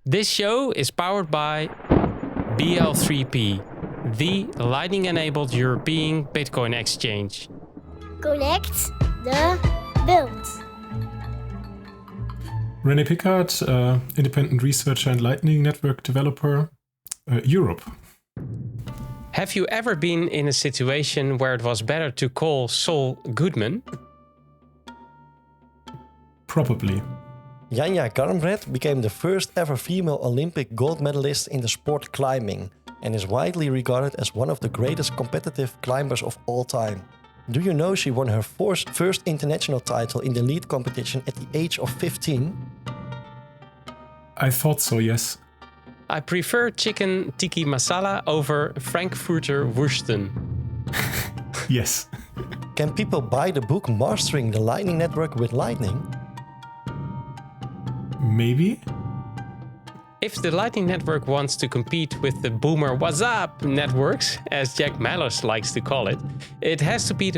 This show is powered by BL3P, the Lightning-enabled European Bitcoin exchange. Connect the world. Rene Pickhardt, independent researcher and Lightning Network developer, Europe. Have you ever been in a situation where it was better to call Saul Goodman? Probably. Janja Garnbret became the first ever female Olympic gold medalist in the sport climbing and is widely regarded as one of the greatest competitive climbers of all time. Do you know she won her first international title in the lead competition at the age of 15? I thought so, yes. I prefer chicken tikka masala over Frankfurter Wursten. Yes. Can people buy the book Mastering the Lightning Network with Lightning? Maybe? If the Lightning Network wants to compete with the Boomer WhatsApp networks, as Jack Mallers likes to call it, it has to be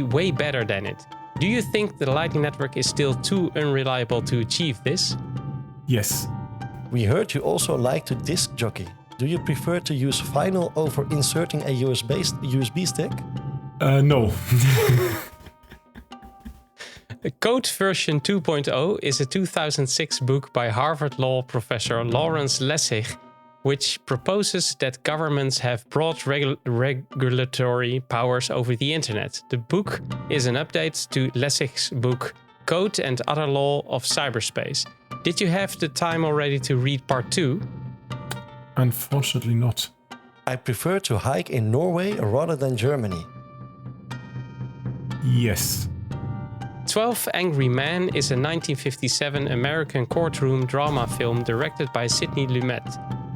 way better than it. Do you think the Lightning Network is still too unreliable to achieve this? Yes. We heard you also like to disc jockey. Do you prefer to use vinyl over inserting a USB stick? No. Code version 2.0 is a 2006 book by Harvard Law professor Lawrence Lessig, which proposes that governments have broad regulatory powers over the internet. The book is an update to Lessig's book Code and Other Law of Cyberspace. Did you have the time already to read part 2? Unfortunately not. I prefer to hike in Norway rather than Germany. Yes. 12 Angry Men is a 1957 American courtroom drama film directed by Sidney Lumet.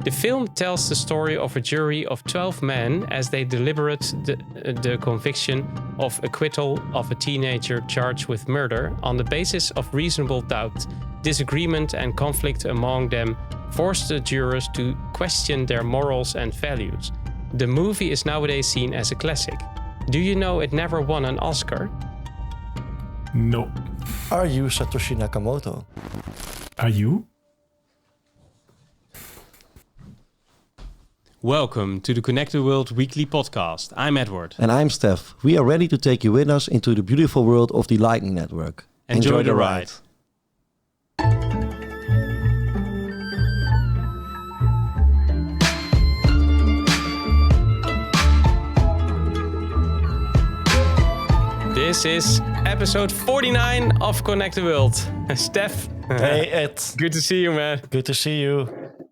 The film tells the story of a jury of 12 men as they deliberate the conviction of acquittal of a teenager charged with murder on the basis of reasonable doubt. Disagreement and conflict among them force the jurors to question their morals and values. The movie is nowadays seen as a classic. Do you know it never won an Oscar? No. Are you Satoshi Nakamoto? Are you? Welcome to the Connect the World weekly podcast. I'm Edward. And I'm Stef. We are ready to take you with us into the beautiful world of the Lightning Network. Enjoy the ride. This is episode 49 of Connect the World. Stef. Hey, Ed. Good to see you, man. Good to see you.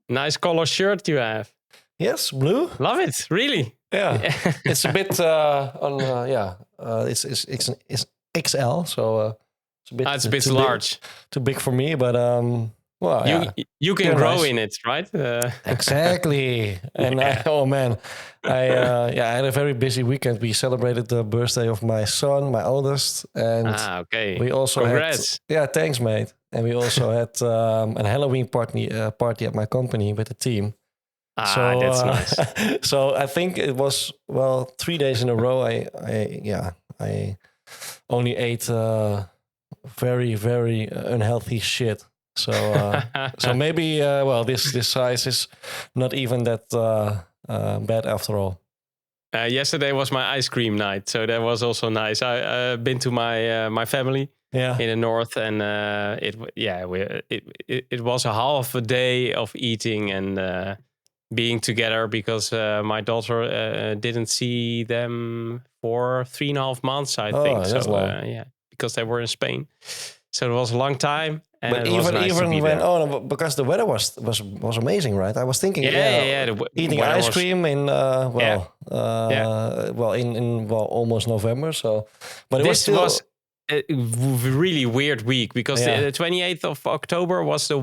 Nice color shirt you have. Yes, blue. Love it, really. Yeah, it's a bit it's XL, so it's a bit too large, too big for me. But you can grow in it, right? Exactly. And I had a very busy weekend. We celebrated the birthday of my son, my oldest, and okay. We also Congrats. Thanks, mate. And we also had a Halloween party at my company with the team. That's nice. So I think it was 3 days in a row. I only ate very, very unhealthy shit. So maybe this size is not even that bad after all. Yesterday was my ice cream night, so that was also nice. I been to my family in the north, and it was a half a day of eating and being together because my daughter didn't see them for 3.5 months, I think. That's long. Because they were in Spain, so it was a long time. And but it was nice to be there. Because the weather was amazing, right? I was thinking, eating ice cream in almost November. So, but this was a really weird week because the 28th of October was the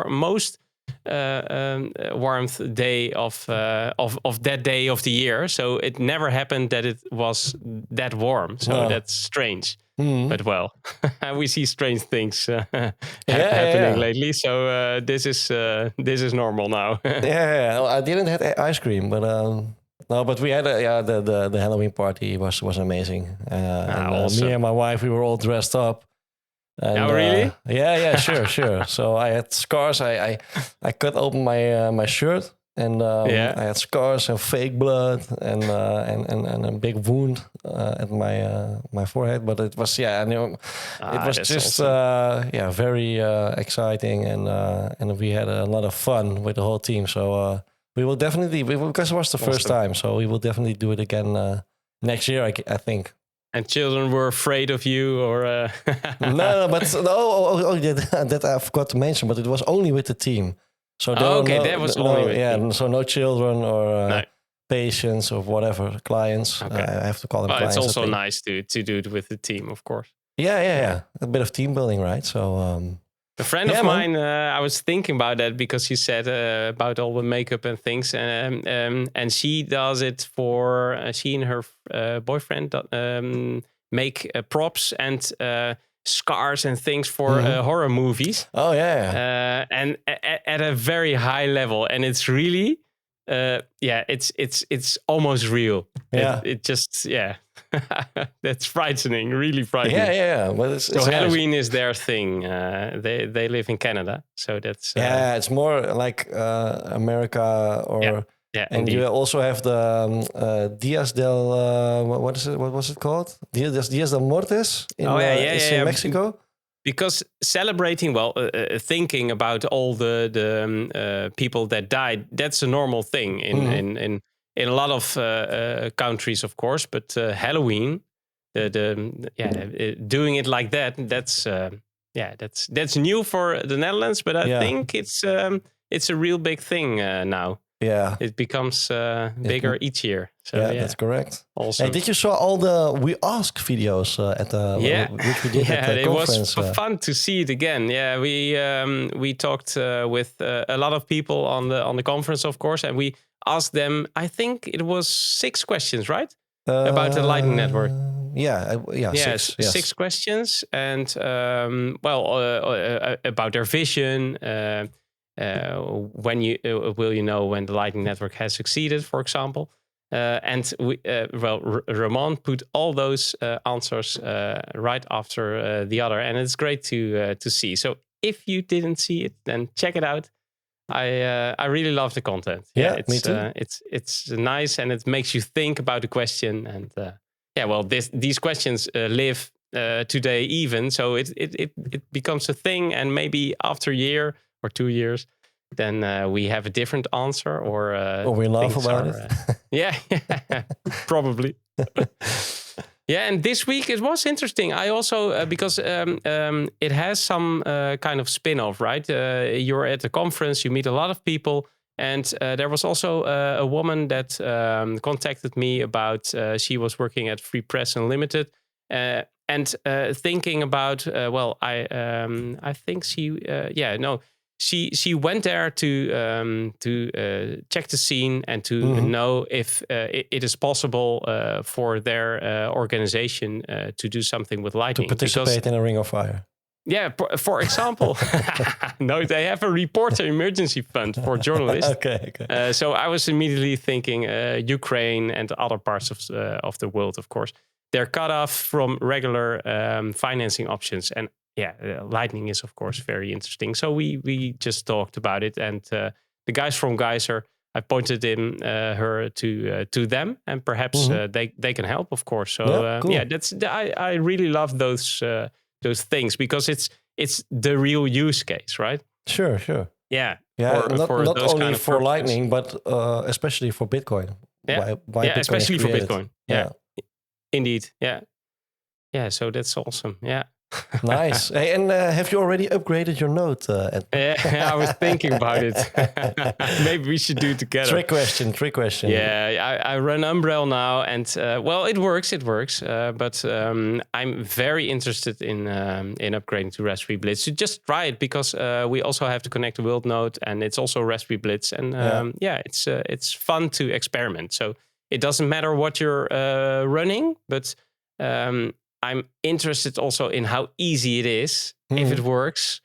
most warmth day of that day of the year. So it never happened that it was that warm. So that's strange. Mm-hmm. But we see strange things happening lately. So this is normal now. I didn't have ice cream, but no, but we had the Halloween party was amazing. Awesome. Me and my wife, we were all dressed up. And, Oh, really? Yeah, sure. So I had scars. I cut open my shirt, and I had scars and fake blood and a big wound at my forehead. But it was it was just awesome. very exciting, and we had a lot of fun with the whole team. So we will definitely, because it was the first time, so we will definitely do it again next year. I think. And children were afraid of you, or No, but that I forgot to mention. But it was only with the team. So that was only with the team. So no children or patients or whatever clients. Okay. I have to call them Well, clients. it's also nice to do it with the team, of course. Yeah. A bit of team building, right? So a friend of mine, I was thinking about that because you said about all the makeup and things, and she does it for she and her boyfriend make props and scars and things for horror movies. Oh yeah. And at a very high level, and it's really it's almost real. Yeah. It just that's frightening, really frightening. Yeah. But it's Halloween is their thing. They live in Canada, so that's it's more like America or and indeed. You also have the Dias del what is it? What was it called? Dias del Muertos in Mexico. Because celebrating, thinking about all the people that died, that's a normal thing in a lot of countries, of course. But Halloween, doing it like that's new for the Netherlands. But I think it's a real big thing now. Yeah, it becomes bigger each year. So, that's correct. Also, did you saw all the We Ask videos at the which we did at the conference? It was fun to see it again. Yeah, we talked with a lot of people on the conference, of course, and we asked them. I think it was 6 questions, right? About the Lightning Network. Six questions, and about their vision. When will you know when the Lightning Network has succeeded, for example? And Ramon put all those answers right after the other, and it's great to see. So if you didn't see it, then check it out. I really love the content. Me too. It's nice, and it makes you think about the question. And these questions live today even, so it becomes a thing, and maybe after a year or 2 years, then we have a different answer, or we laugh about it. Probably. And this week it was interesting. I also because it has some kind of spin-off, right? You're at a conference, you meet a lot of people, and there was also a woman that contacted me about she was working at Free Press Unlimited, and thinking about I think she went there to check the scene and to know if it is possible for their organization to do something with Lightning. To participate in a Ring of Fire. Yeah, for example. No, they have a reporter emergency fund for journalists. Okay. So I was immediately thinking Ukraine and other parts of the world, of course. They're cut off from regular financing options. And Lightning is, of course, very interesting. So we just talked about it, and the guys from Geyser, I pointed her to them, and perhaps they can help, of course. So cool. That's I really love those things, because it's the real use case, right? Sure. Yeah. Not only kind of for Lightning, but especially for Bitcoin. Yeah, why Bitcoin especially for Bitcoin. Yeah. Indeed. Yeah. So that's awesome. Yeah. Nice. Hey, and have you already upgraded your node? I was thinking about it. Maybe we should do it together. Trick question. Yeah, I run Umbrel now, and it works. But I'm very interested in upgrading to Raspberry Blitz. So just try it, because we also have to connect the world node, and it's also Raspberry Blitz, and it's fun to experiment. So it doesn't matter what you're running, but I'm interested also in how easy it is, if it works.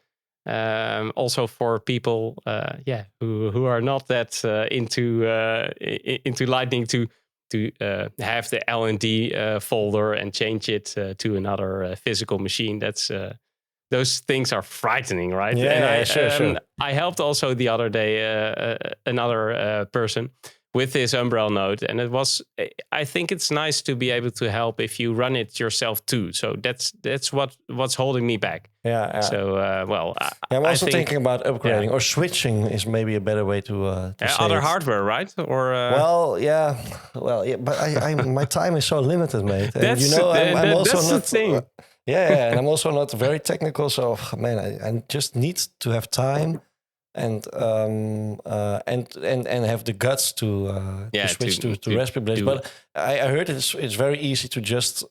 Also for people, who are not that into Lightning, to have the LND folder and change it to another physical machine. That's those things are frightening, right? Yeah, and sure. I helped also the other day another person with this umbrella node, and I think it's nice to be able to help if you run it yourself too. So that's what's holding me back. Yeah. So I'm also I think, thinking about upgrading or switching is maybe a better way to say other it. hardware, right? Or well, yeah, but I my time is so limited, mate. And that's I'm also that's not. the thing. Yeah, and I'm also not very technical. So man, I just need to have time and have the guts to switch to Raspberry Blades. But I heard it's very easy to just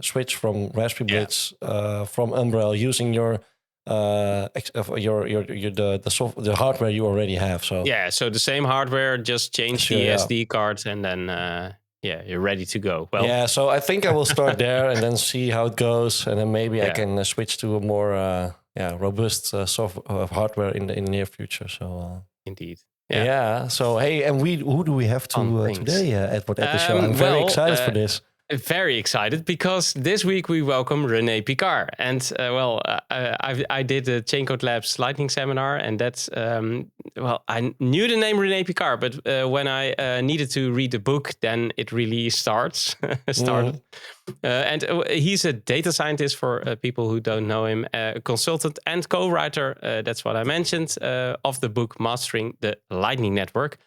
switch from Raspberry Blades from Umbrel using your the hardware you already have. So so the same hardware, just change the SD card, and then you're ready to go. Well, yeah, so I think I will start there and then see how it goes, and then maybe I can switch to a more robust hardware in the near future. So indeed. Yeah. So hey, and who do we have today, Edward, at the show? I'm very excited for this. Very excited because this week we welcome Rene Pickhardt, and I did the Chaincode Labs Lightning seminar, and that's I knew the name Rene Pickhardt, but when I needed to read the book, then it really started. And he's a data scientist for people who don't know him, a consultant and co-writer. That's what I mentioned of the book Mastering the Lightning Network,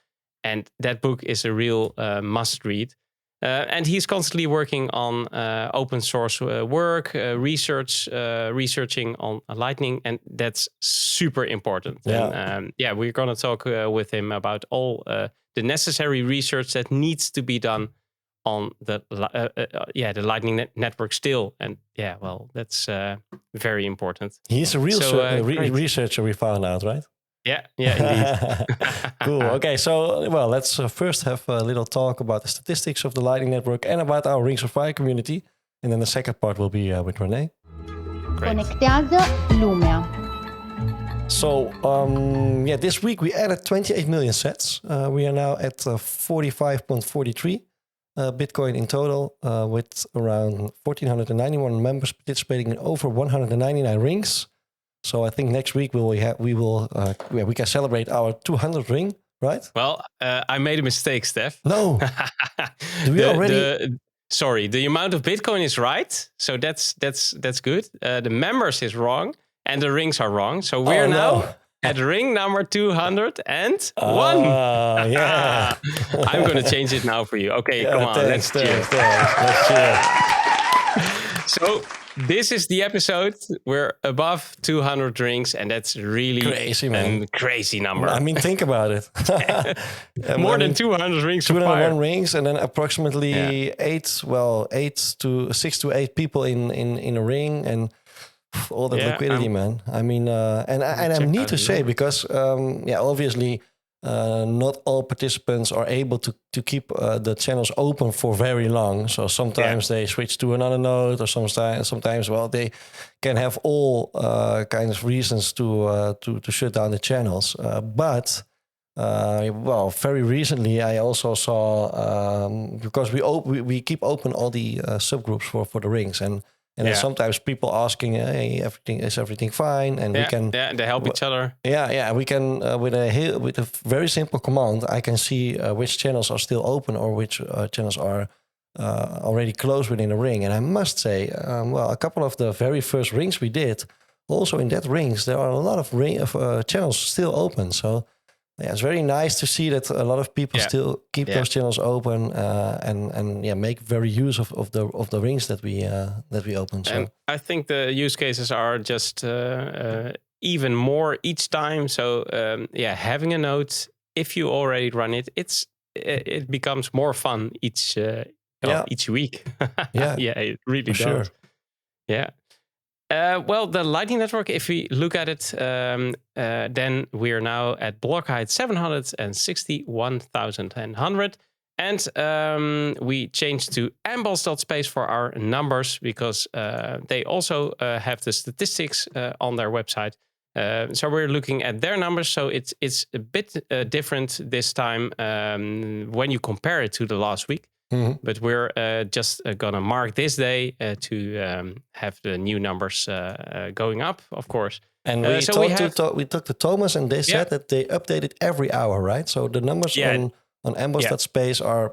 and that book is a real must-read. And he's constantly working on open source work, researching on Lightning, and that's super important. Yeah. And, we're going to talk with him about all the necessary research that needs to be done on the Lightning network still. And that's very important. He's a real researcher, we found out, right? Yeah, indeed. Cool. Okay, so let's first have a little talk about the statistics of the Lightning Network and about our Rings of Fire community, and then the second part will be with Rene. Conectado Lumia. So this week we added 28 million sets. We are now at 45.43 Bitcoin in total, with around 1,491 members participating in over 199 rings. So I think next week we can celebrate our 200th ring, right? Well, I made a mistake, Stef. No, do we already? Sorry, the amount of Bitcoin is right, so that's good. The members is wrong, and the rings are wrong. So we're now at ring number 201. Yeah, I'm going to change it now for you. Okay, come on, let's cheer. Let's cheer. So. This is the episode. We're above 200 rings, and that's really crazy, man. A crazy number. I mean, think about it. More than 200 rings. 201 rings, and then approximately 6 to 8 people in a ring, and all the liquidity, man. I mean, and I need to say, because obviously. Not all participants are able to keep the channels open for very long. So sometimes they switch to another node, or sometimes they can have all kinds of reasons to shut down the channels. But very recently I also saw because we keep open all the subgroups for the rings, and then sometimes people asking, "Hey, everything fine?" And we can they help each other. We can with a very simple command, I can see which channels are still open or which channels are already closed within a ring. And I must say, a couple of the very first rings we did, also in that rings, there are a lot of channels still open. So. Yeah, it's very nice to see that a lot of people still keep those channels open and make very use of the rings that we open. So. And I think the use cases are just even more each time. So having a node, if you already run it, it becomes more fun each week. It really does. Sure. Yeah. The Lightning Network, if we look at it, then we are now at block height 761,100. And we changed to amboss.space for our numbers, because they also have the statistics on their website. So we're looking at their numbers. So it's a bit different this time when you compare it to the last week. But we're just gonna mark this day to have the new numbers going up, of course. And we so we talked to Thomas, and they said that they update it every hour, right? So the numbers on emboss.space are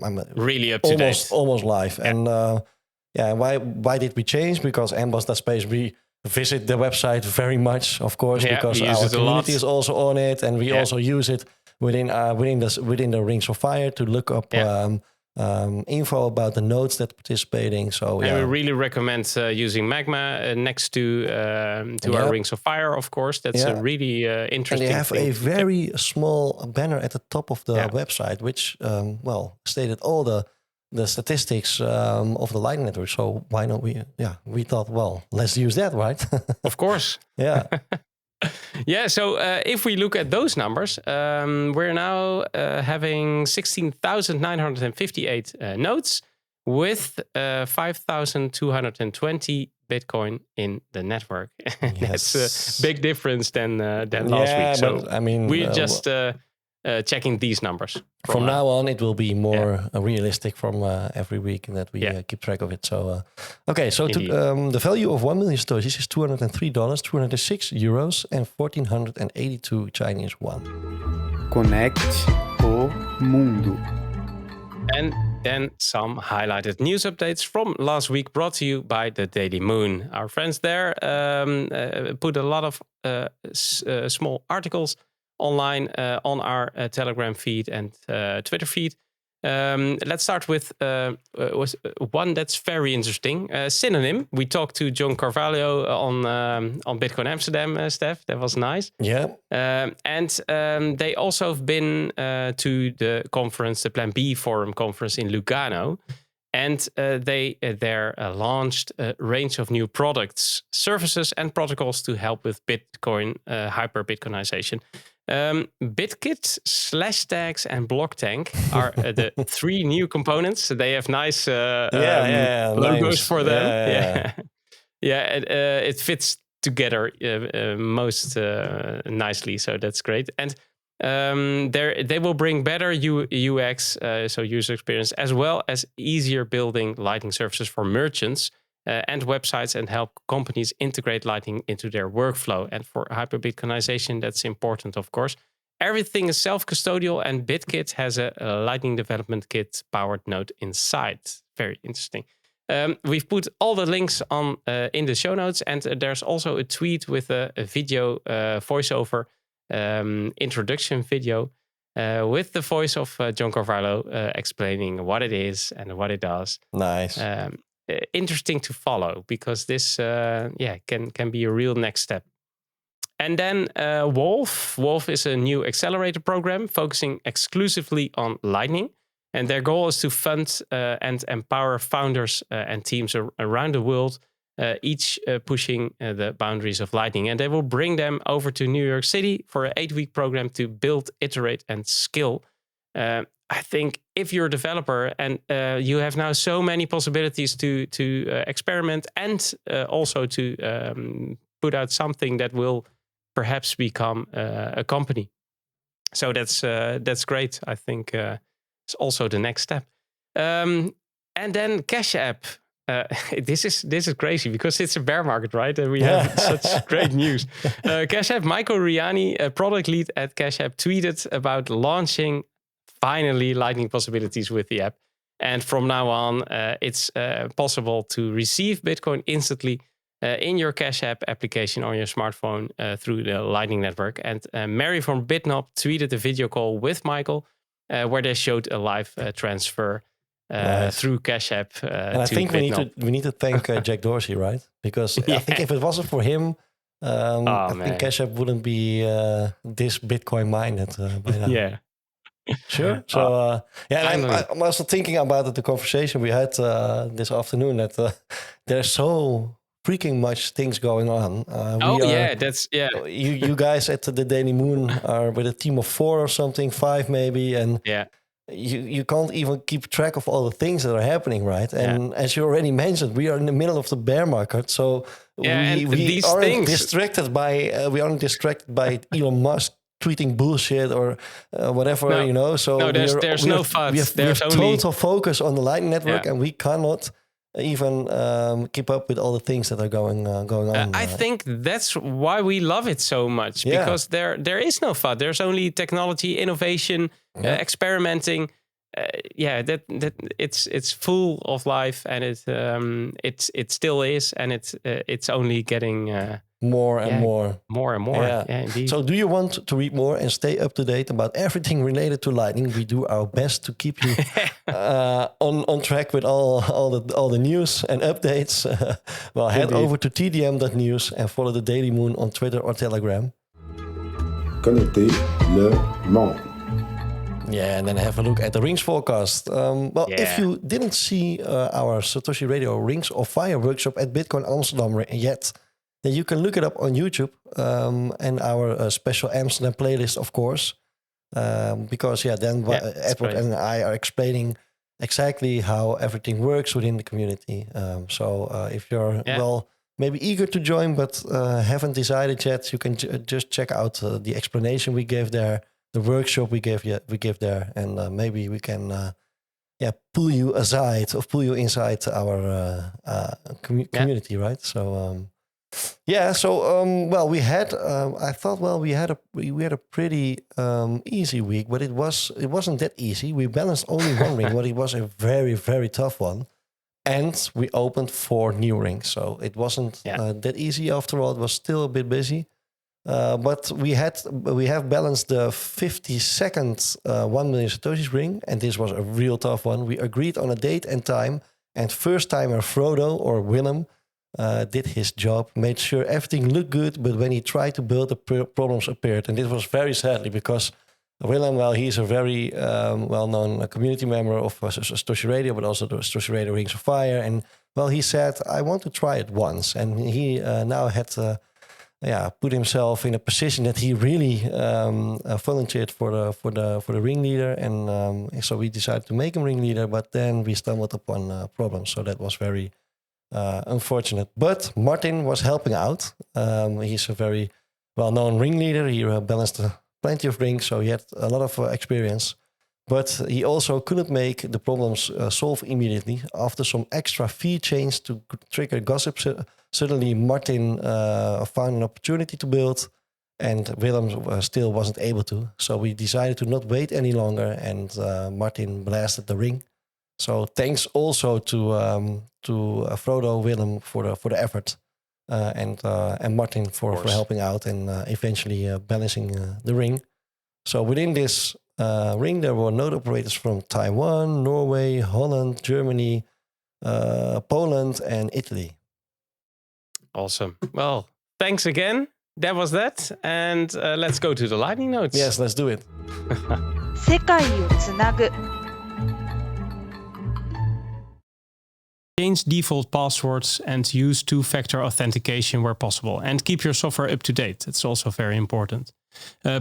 I'm really up to date, almost live. And why did we change? Because emboss.space, we visit the website very much, of course, because our community is also on it, and we also use it within the Rings of Fire to look up info about the nodes that are participating. So we really recommend using Magma next to our Rings of Fire, of course. That's a really interesting. And they have a very small banner at the top of the website, which stated all the statistics of the Lightning Network. So why not we thought, well, let's use that, right? Of course. Yeah. So if we look at those numbers, we're now having 16,958 nodes with 5,220 Bitcoin in the network. That's a big difference than last week. So but, I mean, we're just checking these numbers. From now on, it will be more realistic from every week that we keep track of it. So, the value of 1 million Satoshis is $203, 206 euros, and 1,482 Chinese yuan. Conecte o mundo. And then some highlighted news updates from last week brought to you by the Daily Moon. Our friends there put a lot of small articles online on our Telegram feed and Twitter feed. Let's start with one that's very interesting. Synonym. We talked to John Carvalho on Bitcoin Amsterdam, Stef. That was nice. Yeah. And they also have been to the conference, the Plan B Forum conference in Lugano. And they there launched a range of new products, services, and protocols to help with Bitcoin hyper-Bitcoinization. BitKit, Slashtags, and Blocktank are the three new components. They have nice logos for them. It fits together most nicely, so that's great. And they will bring better UX, so user experience, as well as easier building Lightning services for merchants and websites, and help companies integrate Lightning into their workflow. And for hyper-Bitcoinization, that's important, of course. Everything is self-custodial, and BitKit has a Lightning development kit powered node inside. Very interesting. We've put all the links on in the show notes, and there's also a tweet with a video voiceover introduction video with the voice of John Carvalho explaining what it is and what it does. Nice. Interesting to follow, because this can be a real next step. And then Wolf. Wolf is a new accelerator program focusing exclusively on Lightning. And their goal is to fund and empower founders and teams around the world, each pushing the boundaries of Lightning. And they will bring them over to New York City for an 8-week program to build, iterate, and scale. I think if you're a developer and you have now so many possibilities to experiment and also to put out something that will perhaps become a company. So that's great. I think it's also the next step. And then Cash App. This is crazy because it's a bear market, right? And we have such great news. Cash App, Michael Riani, a product lead at Cash App, tweeted about launching finally Lightning possibilities with the app. And from now on, it's possible to receive Bitcoin instantly in your Cash App application on your smartphone through the Lightning Network. And Mary from Bitnob tweeted a video call with Michael where they showed a live transfer through Cash App. And I think we need to thank Jack Dorsey, right? Because I think if it wasn't for him, I think Cash App wouldn't be this Bitcoin minded by now. Yeah. Sure. So I'm also thinking about the conversation we had this afternoon that there's so freaking much things going on. You guys at the Daily Moon are with a team of 4 or something, 5 maybe, and you can't even keep track of all the things that are happening, right? And as you already mentioned, we are in the middle of the bear market, so we aren't distracted by Elon Musk tweeting bullshit or whatever, you know. So no, there's no FUD. We have only total focus on the Lightning Network, and we cannot even keep up with all the things that are going on. I think that's why we love it so much, because there is no FUD. There's only technology, innovation, experimenting. That it's full of life, and it still is, and it's only getting more and more. Yeah, indeed. So, do you want to read more and stay up to date about everything related to Lightning? We do our best to keep you on track with all the news and updates. Head over to tdm.news and follow the Daily Moon on Twitter or Telegram. Connectez le monde. Yeah, and then have a look at the Rings forecast. If you didn't see our Satoshi Radio Rings of Fire workshop at Bitcoin Amsterdam yet, then you can look it up on YouTube and our special Amsterdam playlist, of course. Because Edward and I are explaining exactly how everything works within the community. If you're maybe eager to join but haven't decided yet, you can just check out the explanation we gave there. The workshop we give there, and maybe we can pull you inside our community, right? So we had we had a pretty easy week, but it wasn't that easy. We balanced only one ring, but it was a very, very tough one, and we opened 4 new rings, so it wasn't that easy after all. It was still a bit busy. But we have balanced the 52nd 1 million Satoshis ring, and this was a real tough one. We agreed on a date and time, and first timer Frodo or Willem did his job, made sure everything looked good, but when he tried to build, the problems appeared. And this was very sadly because Willem, he's a very well-known community member of Satoshi Radio, but also the Satoshi Radio Rings of Fire. And he said, I want to try it once. And he now had put himself in a position that he really volunteered for the ringleader, and so we decided to make him ringleader. But then we stumbled upon problems, so that was very unfortunate. But Martin was helping out. He's a very well-known ringleader. He balanced plenty of rings, so he had a lot of experience. But he also couldn't make the problems solve immediately. After some extra fee change to trigger gossip, suddenly Martin found an opportunity to build, and Willem still wasn't able to. So we decided to not wait any longer, and Martin blasted the ring. So thanks also to Frodo, Willem for the effort, and Martin for helping out and eventually balancing the ring. So within this ring, there were node operators from Taiwan, Norway, Holland, Germany, Poland, and Italy. Awesome. Well, thanks again. That was that. And let's go to the lightning notes. Yes, let's do it. 世界をつなぐ Change default passwords and use two-factor authentication where possible. And keep your software up to date. It's also very important.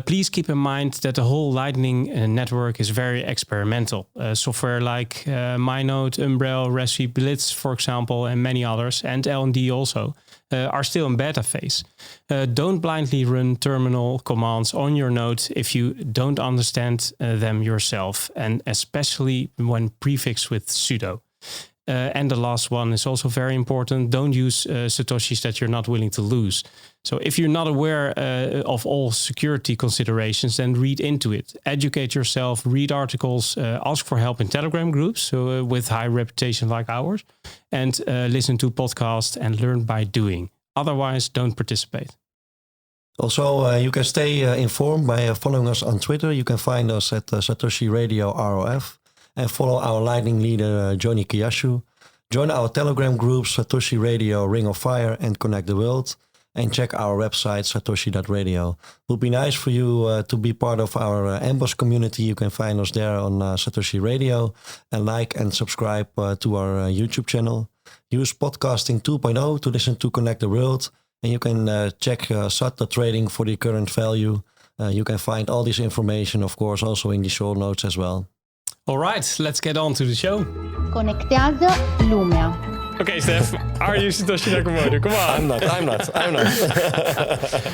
Please keep in mind that the whole Lightning network is very experimental. Software like MyNode, Umbrel, Raspberry Blitz, for example, and many others, and LND also, are still in beta phase. Don't blindly run terminal commands on your node if you don't understand them yourself, and especially when prefixed with sudo. And the last one is also very important. Don't use Satoshis that you're not willing to lose. So if you're not aware of all security considerations, then read into it. Educate yourself, read articles, ask for help in Telegram groups with high reputation like ours, and listen to podcasts and learn by doing. Otherwise, don't participate. Also, you can stay informed by following us on Twitter. You can find us at Satoshi Radio ROF. And follow our Lightning leader, Jonī Kyasshu. Join our Telegram groups, Satoshi Radio, Ring of Fire, and Connect the World. And check our website, satoshi.radio. It would be nice for you to be part of our Amboss community. You can find us there on Satoshi Radio. And like and subscribe to our YouTube channel. Use Podcasting 2.0 to listen to Connect the World. And you can check SAT trading for the current value. You can find all this information, of course, also in the show notes as well. All right, let's get on to the show. Conectează lumea. Okay, Stef, are you Satoshi Nakamoto? Come on. I'm not.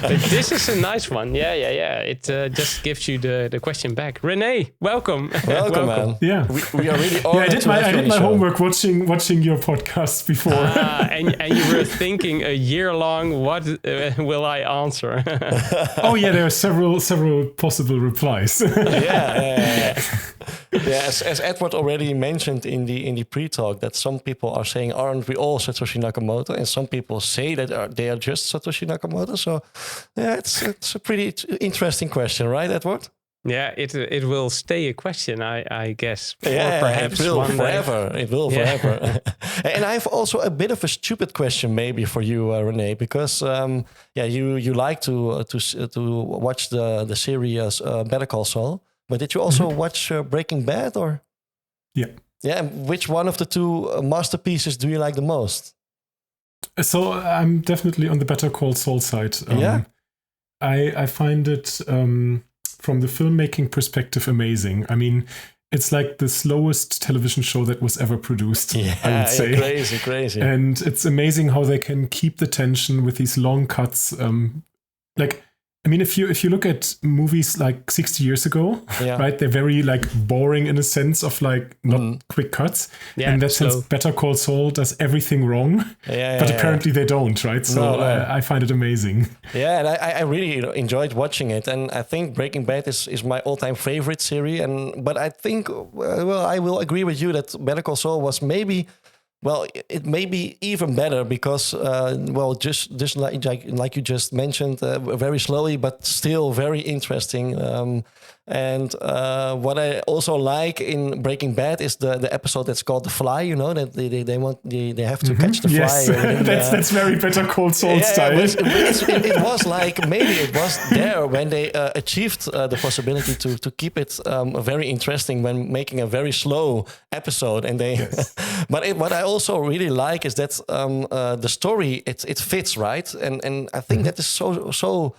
But this is a nice one. Yeah. It just gives you the question back. Rene, welcome. Welcome, man. Yeah. We are really honored. I did my homework watching your podcast before. And you were thinking a year long, what will I answer? Oh yeah, there are several possible replies. Yeah. As Edward already mentioned in the pre-talk, that some people are saying, aren't we all Satoshi Nakamoto? And some people say that they are just Satoshi Nakamoto. So yeah, it's a pretty interesting question, right, Edward? Yeah, it will stay a question, I guess. Yeah, or perhaps it will one forever. day. It will forever. And I have also a bit of a stupid question, maybe for you, Rene, because you like to watch the series Better Call Saul, but did you also watch Breaking Bad, or? Yeah. Yeah. Which one of the two masterpieces do you like the most? So I'm definitely on the Better Call Saul side. I find it from the filmmaking perspective amazing. I mean, it's like the slowest television show that was ever produced. I would say. Crazy. And it's amazing how they can keep the tension with these long cuts. I mean, if you look at movies like 60 years ago, right, they're very like boring in a sense of like not quick cuts. Yeah, in that sense, Better Call Saul does everything wrong, but apparently they don't, right? So I find it amazing. Yeah, and I really enjoyed watching it, and I think Breaking Bad is my all-time favorite series. But I think, I will agree with you that Better Call Saul was maybe. Well, it may be even better because, just like you just mentioned, very slowly, but still very interesting. And what I also like in Breaking Bad is the episode that's called The Fly. You know that they have to catch the fly. Yes, that's very Better Call Saul style. It was like maybe it was there when they achieved the possibility to keep it very interesting when making a very slow episode. And they, what I also really like is that the story it fits, right, and I think that is so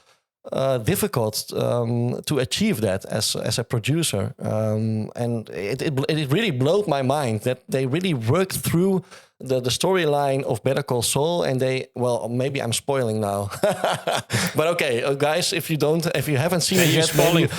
difficult to achieve that as a producer, and it really blew my mind that they really worked through the storyline of Better Call Saul, and maybe I'm spoiling now, but okay, guys, if you haven't seen it yet,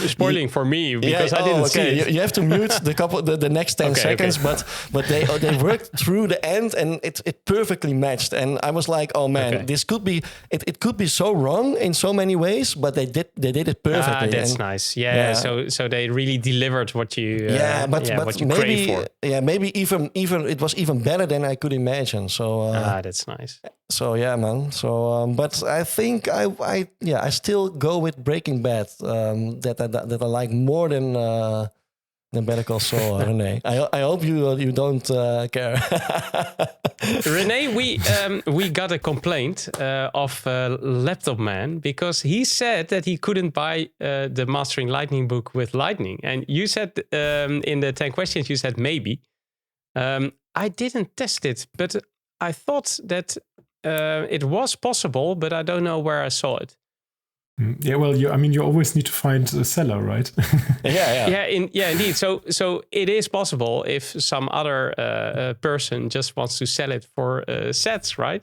spoiling for me because I didn't see it. You have to mute the next 10 seconds, but they worked through the end, and it perfectly matched, and I was like, oh man, this could be it could be so wrong in so many ways, but they did it perfectly. That's nice. Yeah. So they really delivered what you but what you maybe crave for. Maybe even it was even better than I could imagine. So that's nice. So yeah, man. So but I think I still go with Breaking Bad that I like more than Better Call Saul. Rene, I hope you don't care. Rene, we got a complaint of Laptop Man because he said that he couldn't buy the Mastering Lightning book with Lightning, and you said in the 10 questions you said maybe. I didn't test it, but I thought that it was possible, but I don't know where I saw it. Yeah, well, you always need to find a seller, right? Yeah, indeed. So it is possible if some other person just wants to sell it for sets, right?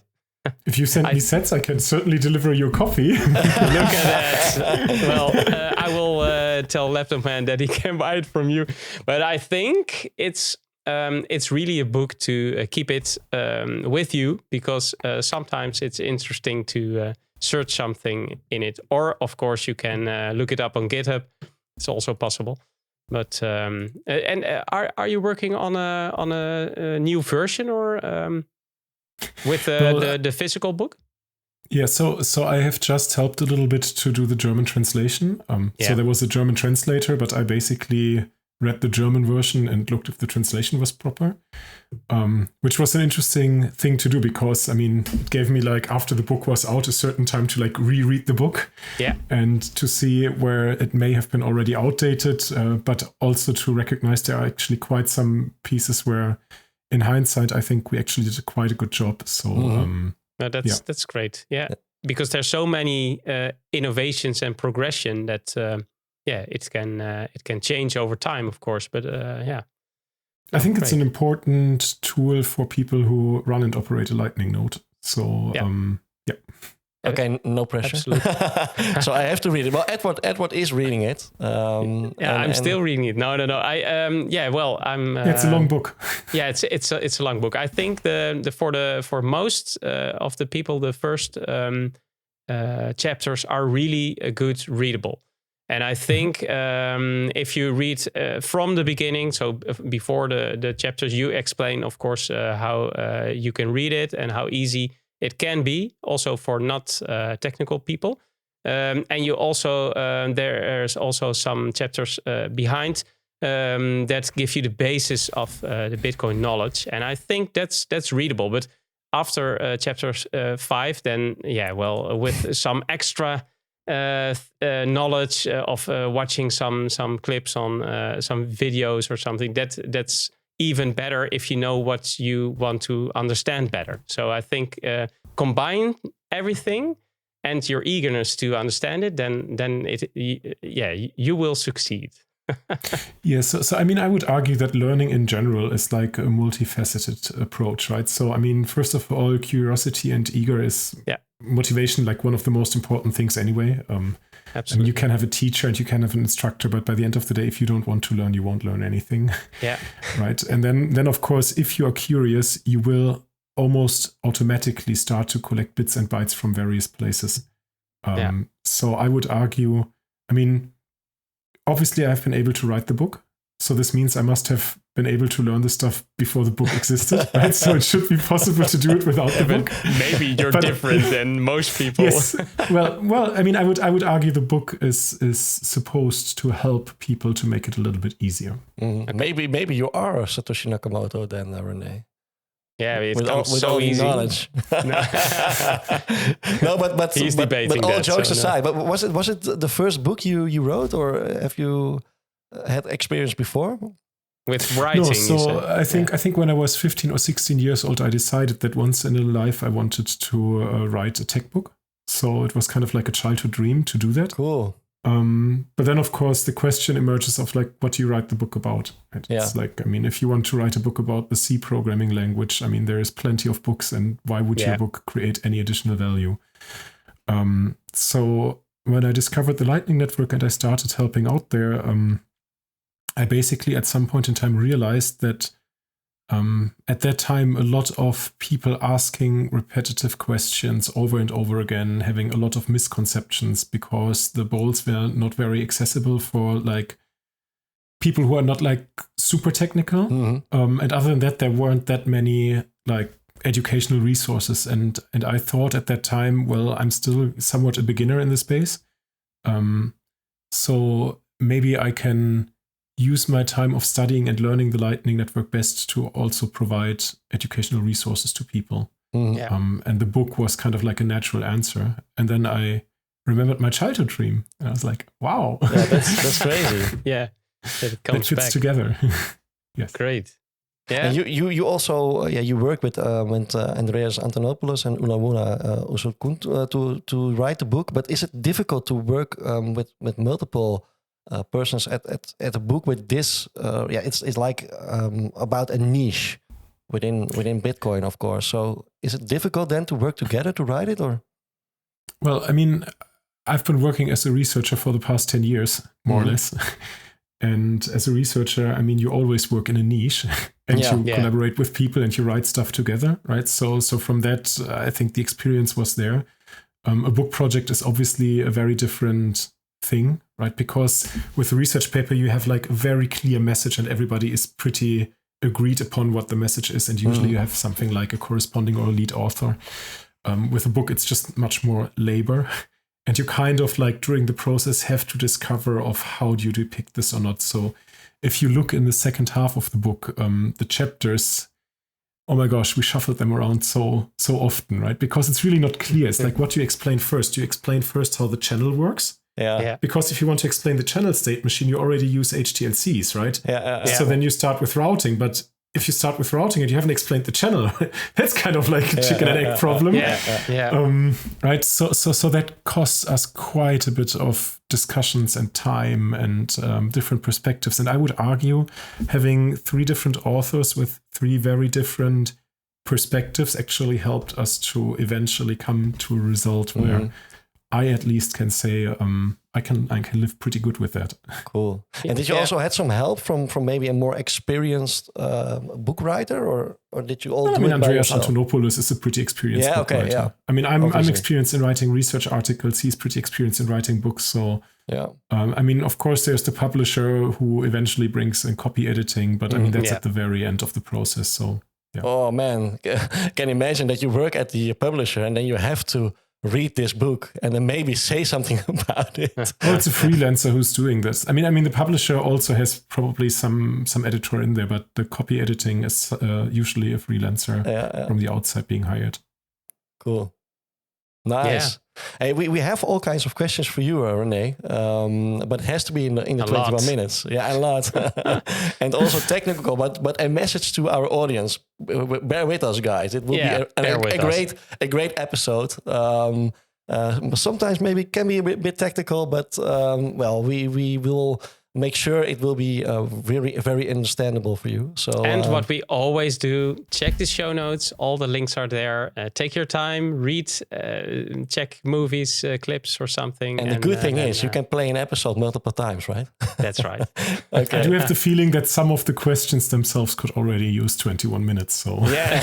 If you send me sets, I can certainly deliver your copy. Look at that. Well, I will tell Laptop Man that he can buy it from you, but I think it's really a book to keep it with you because sometimes it's interesting to search something in it. Or, of course, you can look it up on GitHub. It's also possible. But are you working on a new version or with the physical book? Yeah, so I have just helped a little bit to do the German translation. So there was a German translator, but I basically read the German version and looked if the translation was proper, which was an interesting thing to do because, it gave me after the book was out a certain time to reread the book and to see where it may have been already outdated, but also to recognize there are actually quite some pieces where in hindsight, I think we actually did quite a good job. So that's great. Yeah, because there's so many innovations and progression that it can change over time, of course. But I think it's an important tool for people who run and operate a Lightning node. So, Okay, no pressure. So I have to read it. Well, Edward is reading it. I'm still reading it. No. I'm. It's a long book. Yeah, it's a long book. I think for most of the people, the first chapters are really good readable. And I think if you read from the beginning, so before the chapters, you explain, of course, how you can read it and how easy it can be, also for not technical people. And you also there's also some chapters behind that give you the basis of the Bitcoin knowledge. And I think that's readable. But after chapters 5, then with some extra knowledge of watching some clips on some videos or something, that's even better if you know what you want to understand better. So I think combine everything and your eagerness to understand it, then you will succeed. So I mean, I would argue that learning in general is like a multifaceted approach, right? So I mean, first of all, curiosity and eager is motivation, like one of the most important things anyway. Absolutely. I mean, you can have a teacher and you can have an instructor, but by the end of the day, if you don't want to learn, you won't learn anything. Yeah. Right. And then of course, if you are curious, you will almost automatically start to collect bits and bytes from various places. So I would argue, I mean, obviously I've been able to write the book. So this means I must have been able to learn the stuff before the book existed, right? So it should be possible to do it without the book. Maybe you're different than most people. Yes. Well, I mean, I would argue the book is supposed to help people to make it a little bit easier. Okay. Maybe you are Satoshi Nakamoto then, Rene. Yeah, with all easy. Knowledge. No, but he's debating. But all jokes aside, but was it the first book you wrote, or have you had experience before with writing? No, so I think when I was 15 or 16 years old, I decided that once in a life I wanted to write a tech book. So it was kind of like a childhood dream to do that. Cool. But then, of course, the question emerges of like, what do you write the book about? Right? It's like, I mean, if you want to write a book about the C programming language, I mean, there is plenty of books, and why would your book create any additional value? So when I discovered the Lightning Network and I started helping out there, I basically at some point in time realized that at that time, a lot of people asking repetitive questions over and over again, having a lot of misconceptions because the bowls were not very accessible for like people who are not like super technical. And other than that, there weren't that many like educational resources. And I thought at that time, well, I'm still somewhat a beginner in this space. So maybe I can use my time of studying and learning the Lightning Network best to also provide educational resources to people. And the book was kind of like a natural answer. And then I remembered my childhood dream. And I was like, wow. Yeah, that's crazy. It comes that fits back together. Yes. Great. Yeah. And you also you work with Andreas Antonopoulos and Unamuna Usulkunt to write the book. But is it difficult to work with multiple persons at a book with this? It's like about a niche within Bitcoin, of course. So is it difficult then to work together to write it, or? Well, I mean, I've been working as a researcher for the past 10 years, more or less. And as a researcher, I mean, you always work in a niche and you collaborate with people and you write stuff together, right? So from that, I think the experience was there. A book project is obviously a very different thing, right? Because with a research paper, you have like a very clear message and everybody is pretty agreed upon what the message is. And usually you have something like a corresponding or a lead author. With a book, it's just much more labor. And you kind of like during the process have to discover of how do you depict this or not. So if you look in the second half of the book, the chapters, oh my gosh, we shuffled them around so often, right? Because it's really not clear. It's like what you explain first. You explain first how the channel works. Yeah. Because if you want to explain the channel state machine, you already use HTLCs, right? So then you start with routing, but if you start with routing and you haven't explained the channel, that's kind of like a chicken and egg problem. Right? So that costs us quite a bit of discussions and time and different perspectives. And I would argue having 3 different authors with 3 very different perspectives actually helped us to eventually come to a result where I at least can say I can live pretty good with that. Cool. And did you also had some help from maybe a more experienced book writer, or did you all do it by Andreas yourself? Antonopoulos is a pretty experienced book writer. Yeah. I mean, I'm experienced in writing research articles. He's pretty experienced in writing books. So I mean, of course, there's the publisher who eventually brings in copy editing, but I mean, that's at the very end of the process. So Oh man, can imagine that you work at the publisher and then you have to read this book and then maybe say something about it. Well, it's a freelancer who's doing this. I mean, the publisher also has probably some editor in there, but the copy editing is usually a freelancer from the outside being hired. Cool. Nice. Hey, we have all kinds of questions for you, Rene, but it has to be in the 21 minutes. Yeah, a lot. And also technical, but a message to our audience. Bear with us, guys. It will be a great episode. Sometimes maybe it can be a bit technical, but we will make sure it will be very, very understandable for you. So, and what we always do, check the show notes. All the links are there. Take your time, read, check movies, clips or something. And the good thing is you can play an episode multiple times, right? That's right. Okay. I do have the feeling that some of the questions themselves could already use 21 minutes. So yeah.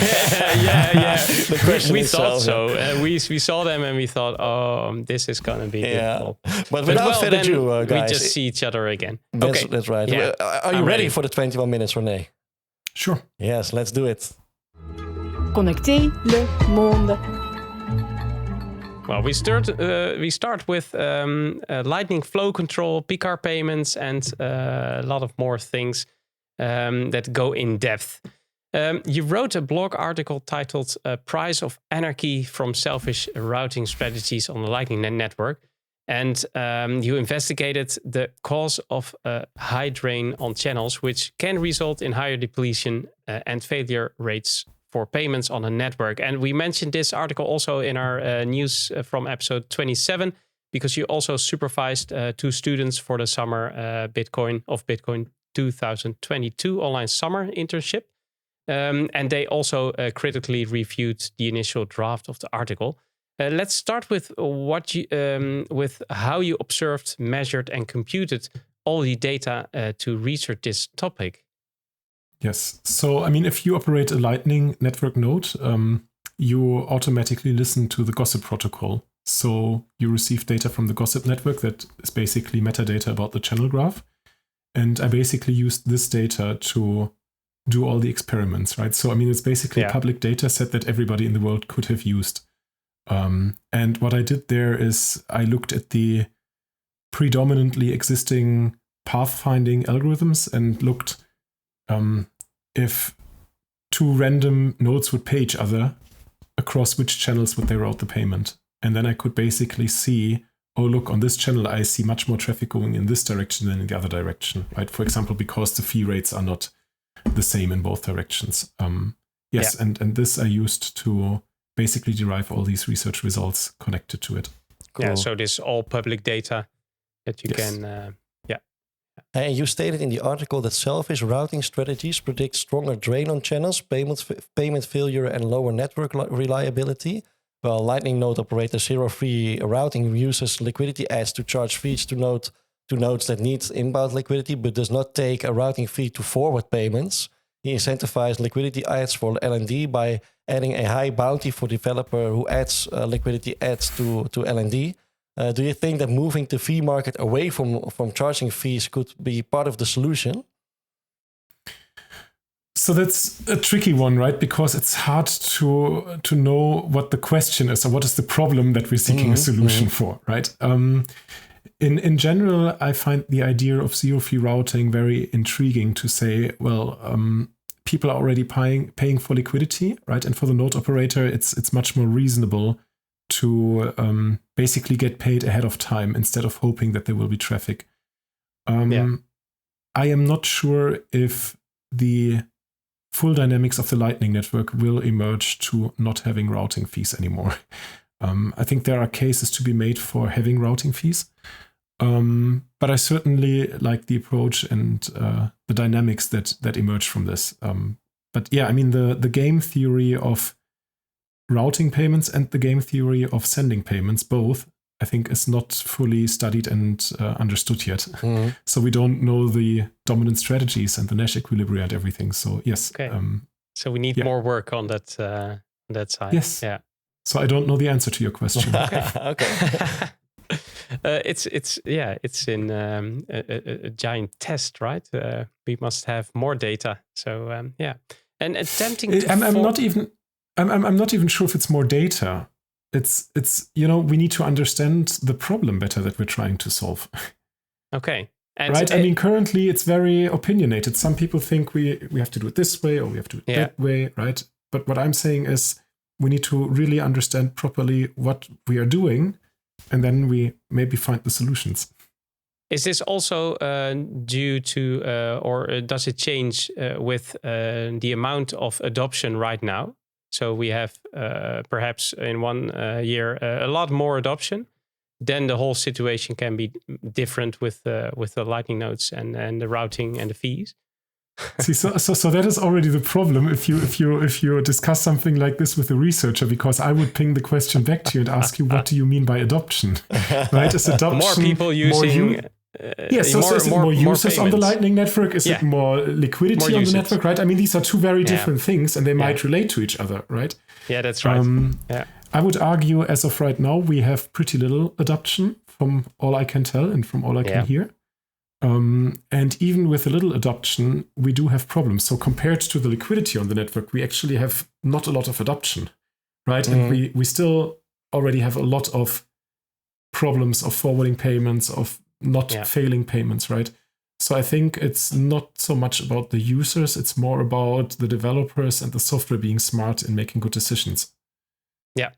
The question we thought so. We saw them and we thought, oh, this is going to be difficult. But without further ado, guys, we just see each other again. That's right. Yeah. Are you ready for the 21 minutes, Rene? Sure. Yes, let's do it. Connecter le monde. Well, we start with Lightning Flow Control, Pickhardt Payments, and a lot of more things that go in depth. You wrote a blog article titled Price of Anarchy from Selfish Routing Strategies on the Lightning Network. And you investigated the cause of high drain on channels, which can result in higher depletion and failure rates for payments on a network. And we mentioned this article also in our news from episode 27, because you also supervised 2 students for the summer Bitcoin 2022 online summer internship. And they also critically reviewed the initial draft of the article. Let's start with with how you observed, measured, and computed all the data to research this topic. Yes. So, I mean, if you operate a Lightning network node, you automatically listen to the gossip protocol. So you receive data from the gossip network that is basically metadata about the channel graph. And I basically used this data to do all the experiments, right? So, I mean, it's basically a public data set that everybody in the world could have used. And what I did there is I looked at the predominantly existing pathfinding algorithms and looked if 2 random nodes would pay each other, across which channels would they route the payment. And then I could basically see, oh, look, on this channel, I see much more traffic going in this direction than in the other direction, right? For example, because the fee rates are not the same in both directions. And this I used to basically derive all these research results connected to it. Cool. Yeah, so this is all public data that you can, And you stated in the article that selfish routing strategies predict stronger drain on channels, payment failure, and lower network reliability. Well, Lightning node operator Zero Free Routing uses liquidity ads to charge fees to nodes that need inbound liquidity, but does not take a routing fee to forward payments. He incentivized liquidity ads for LND by adding a high bounty for developer who adds liquidity ads to LND. Do you think that moving the fee market away from charging fees could be part of the solution? So that's a tricky one, right? Because it's hard to know what the question is or what is the problem that we're seeking a solution for, right? In general, I find the idea of zero-fee routing very intriguing to say, well, people are already paying for liquidity, right? And for the node operator, it's much more reasonable to basically get paid ahead of time instead of hoping that there will be traffic. I am not sure if the full dynamics of the Lightning network will emerge to not having routing fees anymore. I think there are cases to be made for having routing fees. But I certainly like the approach and the dynamics that emerge from this. But yeah, I mean, the game theory of routing payments and the game theory of sending payments, both, I think, is not fully studied and understood yet. Mm-hmm. So we don't know the dominant strategies and the Nash equilibria and everything. So yes. Okay. So we need more work on that side. Yes. Yeah. So I don't know the answer to your question. Okay. It's in a giant test, right? We must have more data. So and attempting. I'm not even sure if it's more data. It's we need to understand the problem better that we're trying to solve. Okay. And right. I mean, currently it's very opinionated. Some people think we have to do it this way or we have to do it that way, right? But what I'm saying is we need to really understand properly what we are doing, and then we maybe find the solutions. Is this also due to, or does it change with the amount of adoption right now? So we have perhaps in 1 year a lot more adoption. Then the whole situation can be different with the Lightning nodes and the routing and the fees. See, so that is already the problem if you discuss something like this with a researcher, because I would ping the question back to you and ask you, what do you mean by adoption? Right? Is adoption more people using? Is it more users on the Lightning network? Is it more liquidity on the network? Right? I mean, these are two very different things, and they might relate to each other, right? Yeah, that's right. I would argue, as of right now, we have pretty little adoption, from all I can tell and from all I can hear. And even with a little adoption, we do have problems. So compared to the liquidity on the network, we actually have not a lot of adoption, right? Mm-hmm. And we still already have a lot of problems of forwarding payments, of not failing payments, right? So I think it's not so much about the users, it's more about the developers and the software being smart in making good decisions. Yeah.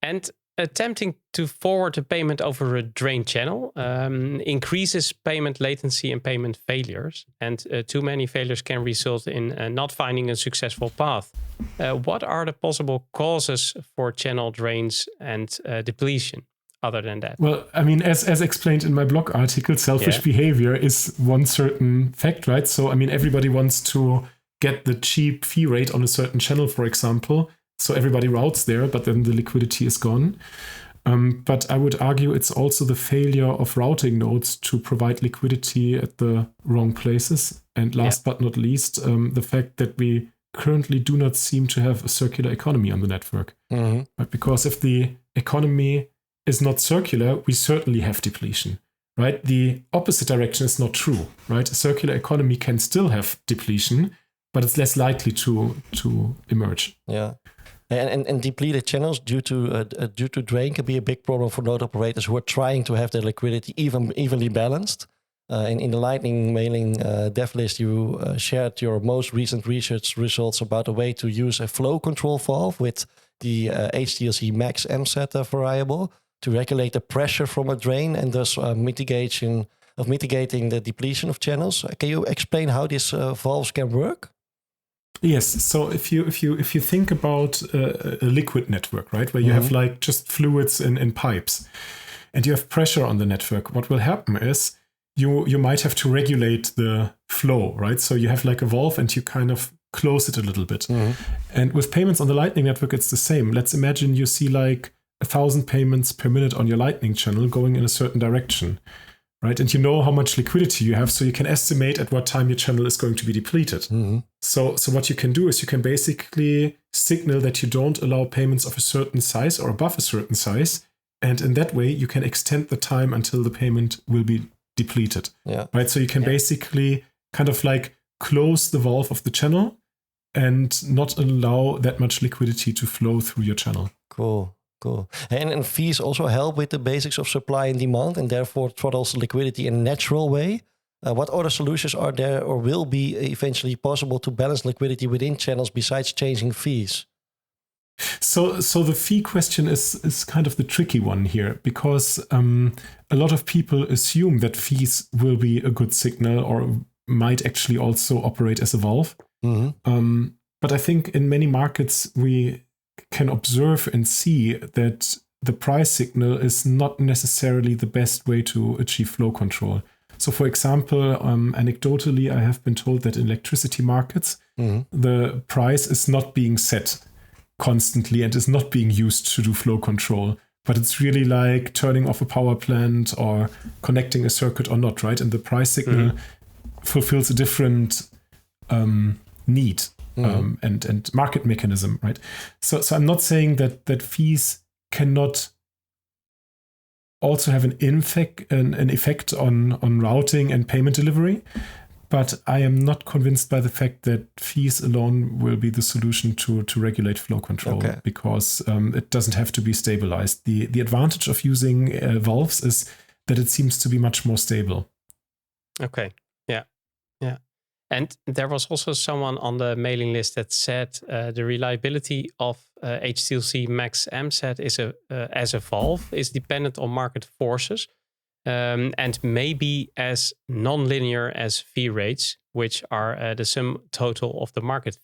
And attempting to forward a payment over a drained channel increases payment latency and payment failures. And too many failures can result in not finding a successful path. What are the possible causes for channel drains and depletion other than that? Well, I mean, as explained in my blog article, selfish behavior is one certain fact, right? So, I mean, everybody wants to get the cheap fee rate on a certain channel, for example. So everybody routes there, but then the liquidity is gone. But I would argue it's also the failure of routing nodes to provide liquidity at the wrong places. And last but not least, the fact that we currently do not seem to have a circular economy on the network. Mm-hmm. Right? Because if the economy is not circular, we certainly have depletion. Right? The opposite direction is not true. Right? A circular economy can still have depletion, but it's less likely to emerge. Yeah. And depleted channels due to drain can be a big problem for node operators who are trying to have their liquidity evenly balanced. In the Lightning mailing dev list, you shared your most recent research results about a way to use a flow control valve with the HTLC max MSET variable to regulate the pressure from a drain and thus mitigating the depletion of channels. Can you explain how these valves can work? Yes. So if you think about a liquid network, right, where you have like just fluids in pipes, and you have pressure on the network, what will happen is you might have to regulate the flow, right? So you have like a valve and you kind of close it a little bit. Mm-hmm. And with payments on the Lightning network, it's the same. Let's imagine you see like 1,000 payments per minute on your Lightning channel going in a certain direction. Right? And you know how much liquidity you have, so you can estimate at what time your channel is going to be depleted. Mm-hmm. So what you can do is you can basically signal that you don't allow payments of a certain size or above a certain size. And in that way, you can extend the time until the payment will be depleted. Yeah. Right? So you can basically kind of like close the valve of the channel and not allow that much liquidity to flow through your channel. Cool. And fees also help with the basics of supply and demand, and therefore throttles liquidity in a natural way. What other solutions are there or will be eventually possible to balance liquidity within channels besides changing fees? So the fee question is kind of the tricky one here, because a lot of people assume that fees will be a good signal or might actually also operate as a valve. Mm-hmm. But I think in many markets we can observe and see that the price signal is not necessarily the best way to achieve flow control. So, for example, anecdotally, I have been told that in electricity markets, the price is not being set constantly and is not being used to do flow control. But it's really like turning off a power plant or connecting a circuit or not, right? And the price signal fulfills a different need and market mechanism, right? So I'm not saying that fees cannot also have an effect on routing and payment delivery, but I am not convinced by the fact that fees alone will be the solution to regulate flow control, because it doesn't have to be stabilized. The advantage of using valves is that it seems to be much more stable. Okay, yeah. And there was also someone on the mailing list that said the reliability of HTLC Max MSAT is as a valve is dependent on market forces, and maybe as non-linear as fee rates, which are the sum total of the market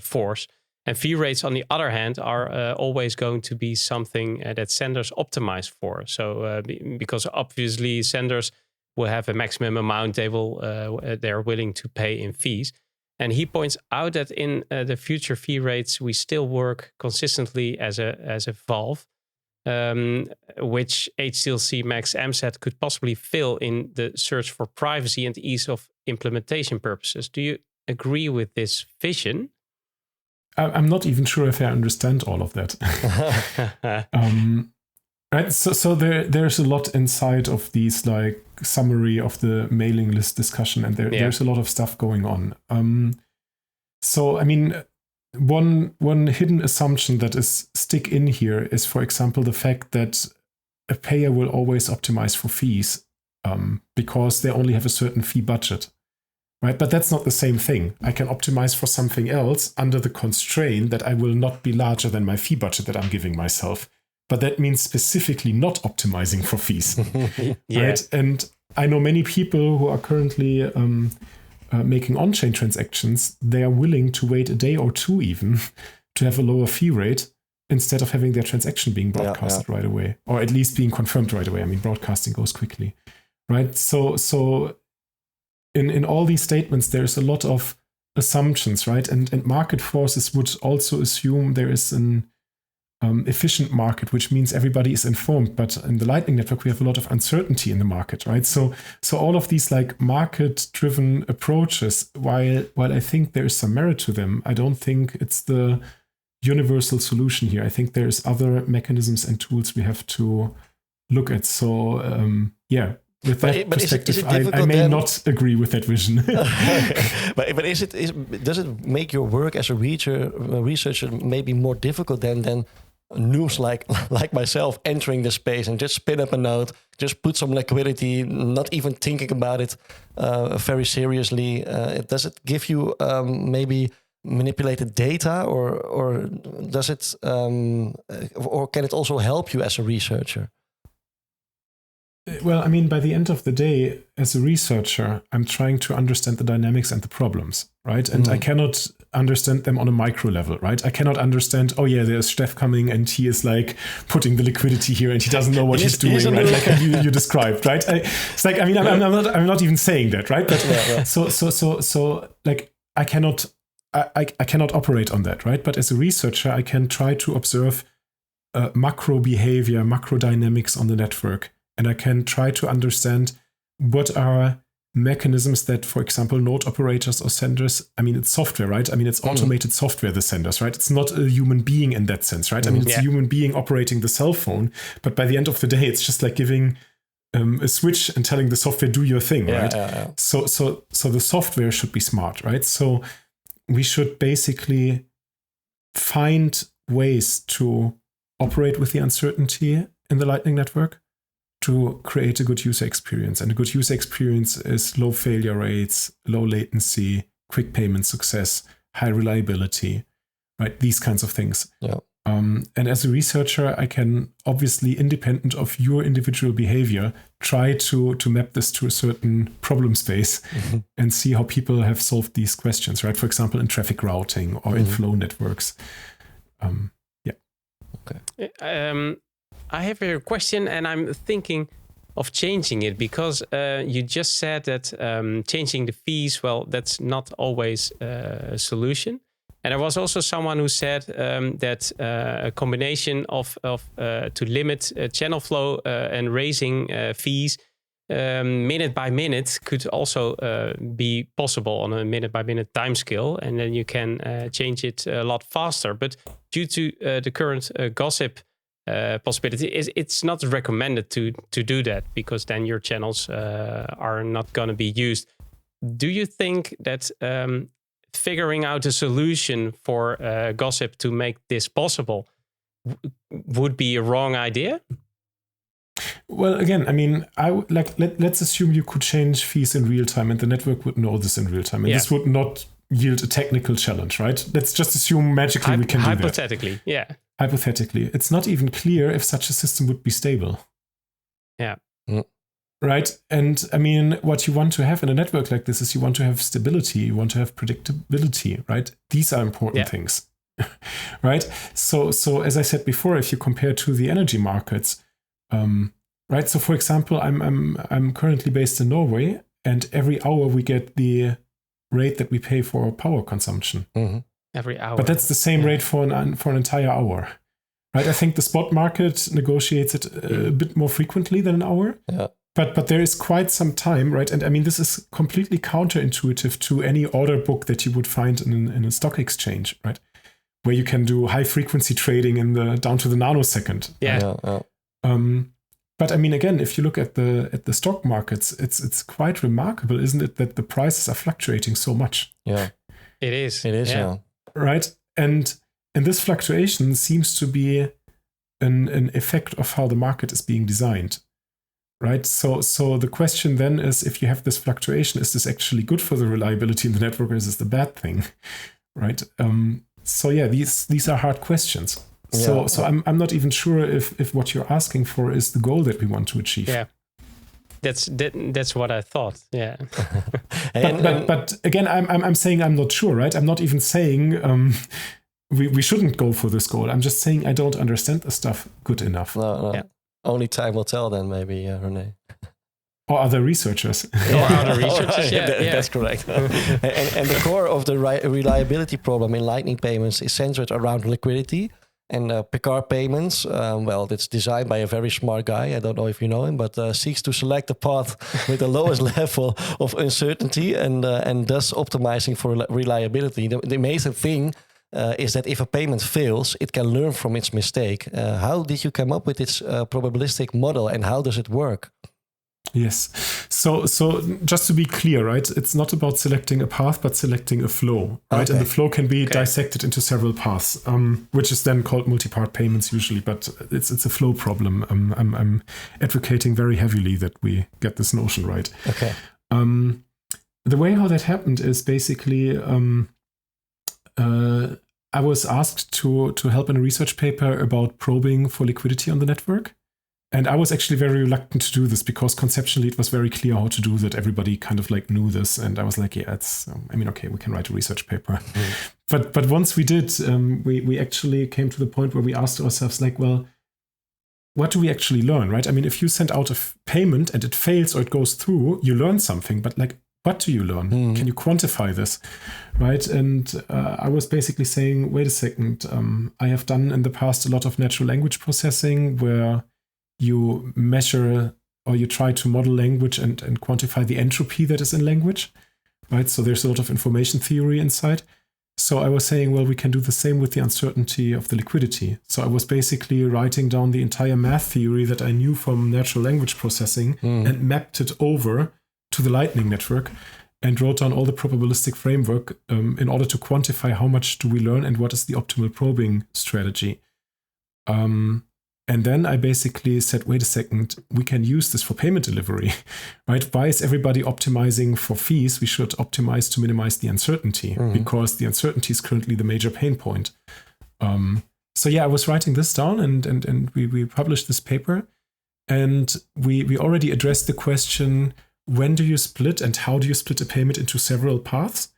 force. And fee rates, on the other hand, are always going to be something that senders optimize for. So because obviously senders will have a maximum amount they're willing to pay in fees. And he points out that in the future fee rates, we still work consistently as a valve, which HTLC Max MSAT could possibly fill in the search for privacy and ease of implementation purposes. Do you agree with this vision? I'm not even sure if I understand all of that. Right, so there's a lot inside of these like summary of the mailing list discussion, and there's a lot of stuff going on. So I mean, one hidden assumption that is stick in here is, for example, the fact that a payer will always optimize for fees because they only have a certain fee budget, right? But that's not the same thing. I can optimize for something else under the constraint that I will not be larger than my fee budget that I'm giving myself. But that means specifically not optimizing for fees, right? And I know many people who are currently making on-chain transactions. They are willing to wait a day or two even to have a lower fee rate instead of having their transaction being broadcasted right away, or at least being confirmed right away. I mean, broadcasting goes quickly, right? So in all these statements, there's a lot of assumptions, right? And market forces would also assume there is an efficient market, which means everybody is informed. But in the Lightning Network, we have a lot of uncertainty in the market, right? So all of these like market-driven approaches, while I think there is some merit to them, I don't think it's the universal solution here. I think there's other mechanisms and tools we have to look at. So with that perspective, I may not agree with that vision. but does it make your work as a researcher maybe more difficult than noobs like myself entering the space and just spin up a node, just put some liquidity, not even thinking about it very seriously? Does it give you maybe manipulated data, or does it or can it also help you as a researcher? Well, I mean, by the end of the day, as a researcher, I'm trying to understand the dynamics and the problems, right? And I cannot understand them on a micro level, right? I cannot understand, oh yeah, there's Stef coming and he is like putting the liquidity here and he doesn't know what he's doing, right? Like you described, right? It's like, I mean, I'm not even saying that, right? But so like I cannot operate on that, right? But as a researcher, I can try to observe macro behavior, macro dynamics on the network. And I can try to understand what are mechanisms that, for example, node operators or senders, I mean, it's software, right? I mean, it's automated software, the senders, right? It's not a human being in that sense, right? I mean, it's a human being operating the cell phone, but by the end of the day, it's just like giving a switch and telling the software, do your thing, right? So the software should be smart, right? So we should basically find ways to operate with the uncertainty in the Lightning Network to create a good user experience. And a good user experience is low failure rates, low latency, quick payment success, high reliability, right? These kinds of things. Yeah. And as a researcher, I can obviously, independent of your individual behavior, try to map this to a certain problem space and see how people have solved these questions, right? For example, in traffic routing or in flow networks. Okay. I have a question, and I'm thinking of changing it because you just said that changing the fees, well, that's not always a solution. And there was also someone who said that a combination of to limit channel flow and raising fees minute by minute could also be possible on a minute by minute time scale, and then you can change it a lot faster. But due to the current gossip possibility, it's not recommended to do that because then your channels are not going to be used. Do you think that figuring out a solution for gossip to make this possible would be a wrong idea? Well, again, I mean, let's assume you could change fees in real time and the network would know this in real time. And this would not yield a technical challenge, right? Let's just assume magically we can do that. Hypothetically, yeah. Hypothetically. It's not even clear if such a system would be stable. Yeah. Right? And I mean, what you want to have in a network like this is you want to have stability, you want to have predictability, right? These are important things, right? So as I said before, if you compare to the energy markets, right? So for example, I'm currently based in Norway, and every hour we get the rate that we pay for our power consumption. Mm-hmm. Every hour. But that's the same rate for an entire hour. Right? I think the spot market negotiates it a bit more frequently than an hour. Yeah. But there is quite some time, right? And I mean, this is completely counterintuitive to any order book that you would find in a stock exchange, right? Where you can do high frequency trading down to the nanosecond. Yeah. But I mean, again, if you look at the stock markets, it's quite remarkable, isn't it, that the prices are fluctuating so much? Yeah, it is. It is. Yeah. Right, and this fluctuation seems to be an effect of how the market is being designed. Right, so the question then is, if you have this fluctuation, is this actually good for the reliability in the network, or is this the bad thing? Right. So yeah, these are hard questions. So I'm not even sure if what you're asking for is the goal that we want to achieve. Yeah, that's what I thought. Yeah, but again, I'm saying I'm not sure. Right, I'm not even saying we shouldn't go for this goal. I'm just saying I don't understand the stuff good enough. No. Yeah. Only time will tell. Then maybe, Rene. Or other researchers. That's correct. and the core of the reliability problem in Lightning payments is centered around liquidity. And Pickhardt Payments, it's designed by a very smart guy. I don't know if you know him, but seeks to select the path with the lowest level of uncertainty and thus optimizing for reliability. The amazing thing is that if a payment fails, it can learn from its mistake. How did you come up with this probabilistic model, and how does it work? Yes. So just to be clear, right, it's not about selecting a path, but selecting a flow, right? Okay. And the flow can be dissected into several paths, which is then called multi-part payments usually, but it's a flow problem. I'm advocating very heavily that we get this notion right. Okay. The way how that happened is basically I was asked to help in a research paper about probing for liquidity on the network. And I was actually very reluctant to do this because conceptually it was very clear how to do that. Everybody kind of like knew this. And I was like, we can write a research paper. Mm. But once we did, we actually came to the point where we asked ourselves, like, well, what do we actually learn, right? I mean, if you send out a payment and it fails or it goes through, you learn something. But like, what do you learn? Mm. Can you quantify this, right? And I was basically saying, wait a second. I have done in the past a lot of natural language processing where you measure or you try to model language and quantify the entropy that is in language, right? So there's a lot of information theory inside. So I was saying, well, we can do the same with the uncertainty of the liquidity. So I was basically writing down the entire math theory that I knew from natural language processing and mapped it over to the Lightning network and wrote down all the probabilistic framework in order to quantify how much do we learn and what is the optimal probing strategy. And then I basically said, wait a second, we can use this for payment delivery, right? Why is everybody optimizing for fees? We should optimize to minimize the uncertainty because the uncertainty is currently the major pain point. So I was writing this down and we published this paper, and we already addressed the question, when do you split and how do you split a payment into several paths?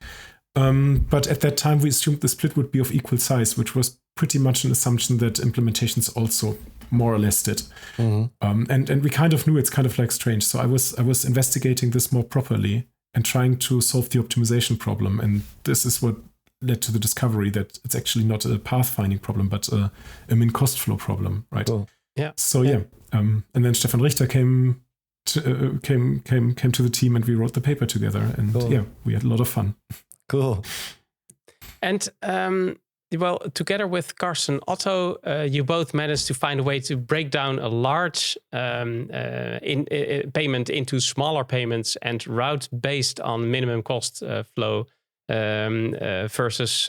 But at that time, we assumed the split would be of equal size, which was pretty much an assumption that implementations also more or less did. And we kind of knew it's kind of like strange. So I was investigating this more properly and trying to solve the optimization problem. And this is what led to the discovery that it's actually not a path-finding problem, but a min cost flow problem, right? Cool. Yeah. So and then Stefan Richter came to the team, and we wrote the paper together, and we had a lot of fun. Cool. And together with Carsten Otto, you both managed to find a way to break down a large payment into smaller payments and route based on minimum cost flow versus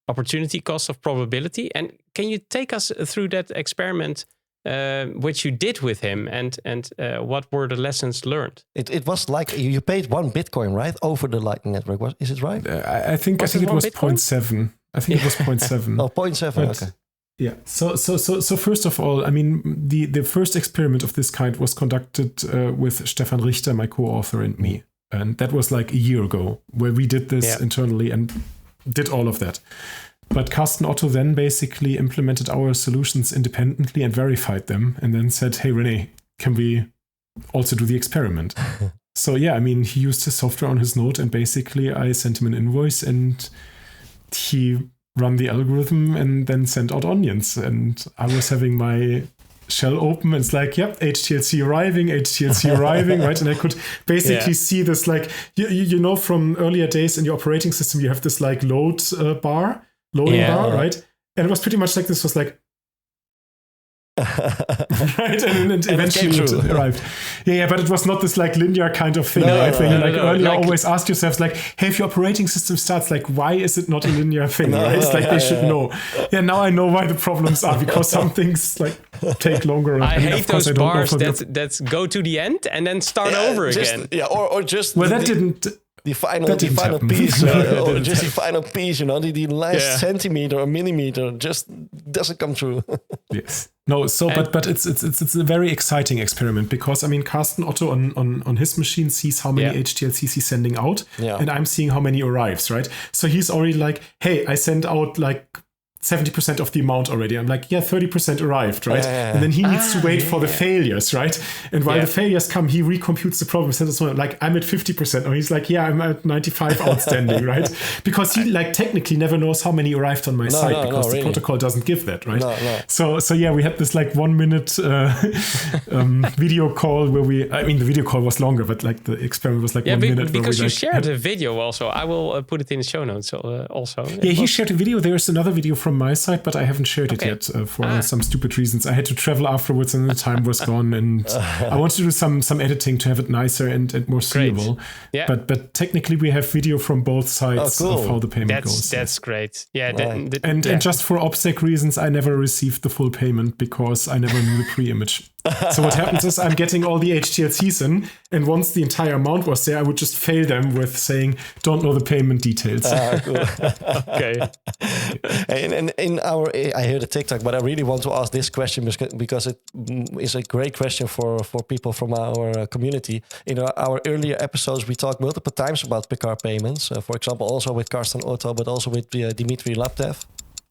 opportunity cost of probability. And can you take us through that experiment which you did with him, and what were the lessons learned? It was like you paid 1 Bitcoin, right, over the Lightning Network. Is it right? I think it was 0.7. I think it was 0.7. Oh, 0.7. Okay. Yeah. So first of all, I mean, the first experiment of this kind was conducted with Stefan Richter, my co-author, and me, and that was like a year ago, where we did this internally and did all of that. But Carsten Otto then basically implemented our solutions independently and verified them, and then said, "Hey, Rene, can we also do the experiment?" So I mean, he used his software on his node, and basically I sent him an invoice, and he ran the algorithm and then sent out onions. And I was having my shell open, and it's like, yep, HTLC arriving, right? And I could basically see this, like, you know, from earlier days in your operating system, you have this like loading bar, right? And it was pretty much like this was like, right, and eventually it arrived. Yeah, but it was not this like linear kind of thing, right? Where you earlier always asked yourselves like, hey, if your operating system starts, like, why is it not a linear thing? Right? It's like they should know. Yeah, now I know why the problems are, because some things like take longer. I hate those bars that go to the end and then start over again. Yeah, or just that didn't. The final piece, or just the final piece, you know, the last centimeter or millimeter just doesn't come through. Yes. No, but it's a very exciting experiment, because I mean, Carsten Otto on his machine sees how many HTLCs he's sending out, and I'm seeing how many arrives, right? So he's already like, hey, I sent out like 70% of the amount already. I'm like, 30% arrived, right? And then he needs to wait for the failures, right? And while the failures come, he recomputes the problem. So like, I'm at 50%, or he's like, I'm at 95 outstanding, right? Because he like technically never knows how many arrived on my site, because the protocol doesn't give that, right? So we had this like 1 minute video call where I mean, the video call was longer, but like the experiment was like 1 minute. Because you shared a video also. I will put it in the show notes also. Yeah, he shared a video. There's another video from my side, but I haven't shared it yet for some stupid reasons. I had to travel afterwards, and the time was gone, and I wanted to do some editing to have it nicer and more seeable. Yeah. But technically we have video from both sides of how the payment goes. That's great. Yeah. And just for OPSEC reasons, I never received the full payment, because I never knew the pre-image. So what happens is I'm getting all the HTLCs in, and once the entire amount was there, I would just fail them with saying, don't know the payment details. Cool. Okay. And in I heard a TikTok, but I really want to ask this question because it is a great question for people from our community. In our earlier episodes, we talked multiple times about Pickhardt Payments. For example, also with Carsten Otto, but also with Dimitri Laptev.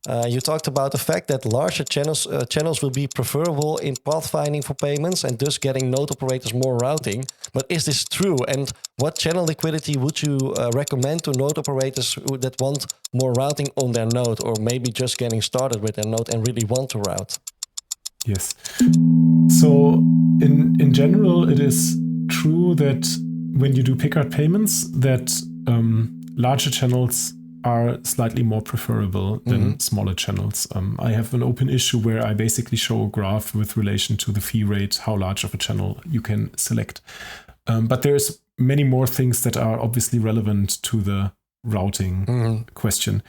You talked about the fact that larger channels will be preferable in pathfinding for payments, and thus getting node operators more routing. But is this true? And what channel liquidity would you recommend to node operators that want more routing on their node, or maybe just getting started with their node and really want to route? Yes. So in general, it is true that when you do Pickhardt Payments, that larger channels are slightly more preferable than smaller channels. I have an open issue where I basically show a graph with relation to the fee rate, how large of a channel you can select. But there's many more things that are obviously relevant to the routing question.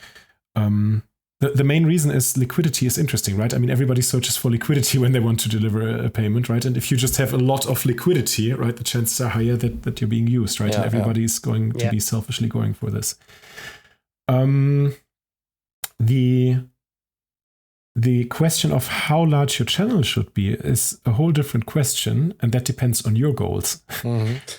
The main reason is liquidity is interesting, right? I mean, everybody searches for liquidity when they want to deliver a payment, right? And if you just have a lot of liquidity, right, the chances are higher that you're being used, right? And everybody's going to be selfishly going for this. The question of how large your channel should be is a whole different question, and that depends on your goals,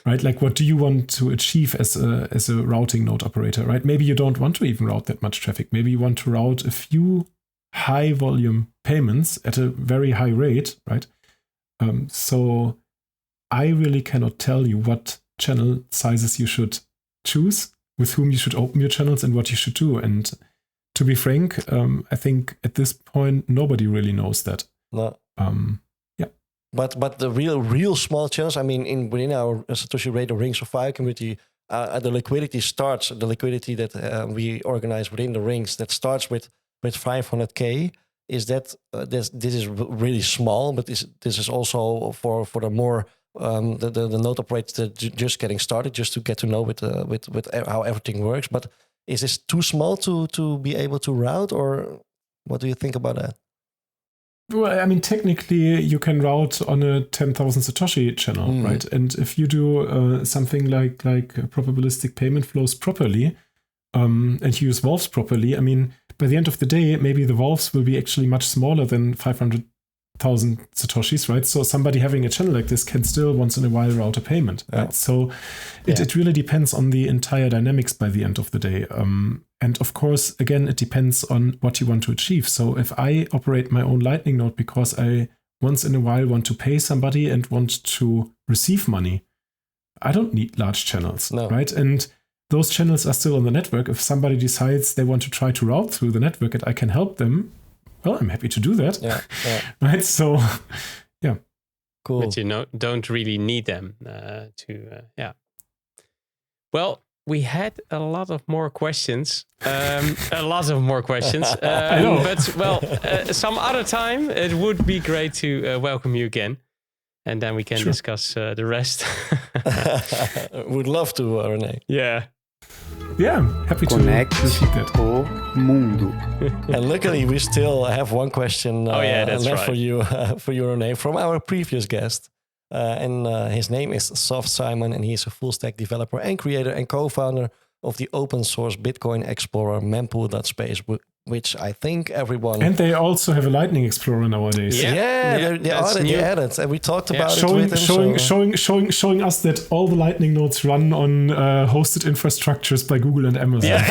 right? Like, what do you want to achieve as a routing node operator, right? Maybe you don't want to even route that much traffic. Maybe you want to route a few high volume payments at a very high rate, right? So I really cannot tell you what channel sizes you should choose, with whom you should open your channels, and what you should do. And to be frank, I think at this point nobody really knows that. No. But the real small channels, I mean, within our Satoshi Radio Rings of Fire community, the liquidity that we organize within the rings that starts with 500K. Is that this is really small, but this is also for the more the node operators that just getting started, just to get to know with how everything works. But is this too small to be able to route, or what do you think about that? Well, I mean, technically, you can route on a 10,000 Satoshi channel, right? And if you do something like probabilistic payment flows properly, and you use valves properly, I mean, by the end of the day, maybe the valves will be actually much smaller than 500,000 Satoshis, right? So somebody having a channel like this can still once in a while route a payment, right? So it really depends on the entire dynamics by the end of the day. And of course, again, it depends on what you want to achieve. So if I operate my own Lightning node because I once in a while want to pay somebody and want to receive money, I don't need large channels, right? And those channels are still on the network. If somebody decides they want to try to route through the network and I can help them, well, I'm happy to do that. Right? So, yeah. Cool. But you don't really need them Well, we had a lot of more questions. I know. But, well, some other time, it would be great to welcome you again. And then we can discuss the rest. Would love to, Rene. Yeah. Yeah, happy to repeat that. O mundo. And luckily, we still have one question left for you, Rene, from our previous guest. And his name is Soft Simon, and he's a full stack developer and creator and co-founder of the open source Bitcoin Explorer mempool.space, which I think everyone... And they also have a Lightning Explorer nowadays. They added. And we talked about it with him. Showing us that all the Lightning nodes run on hosted infrastructures by Google and Amazon.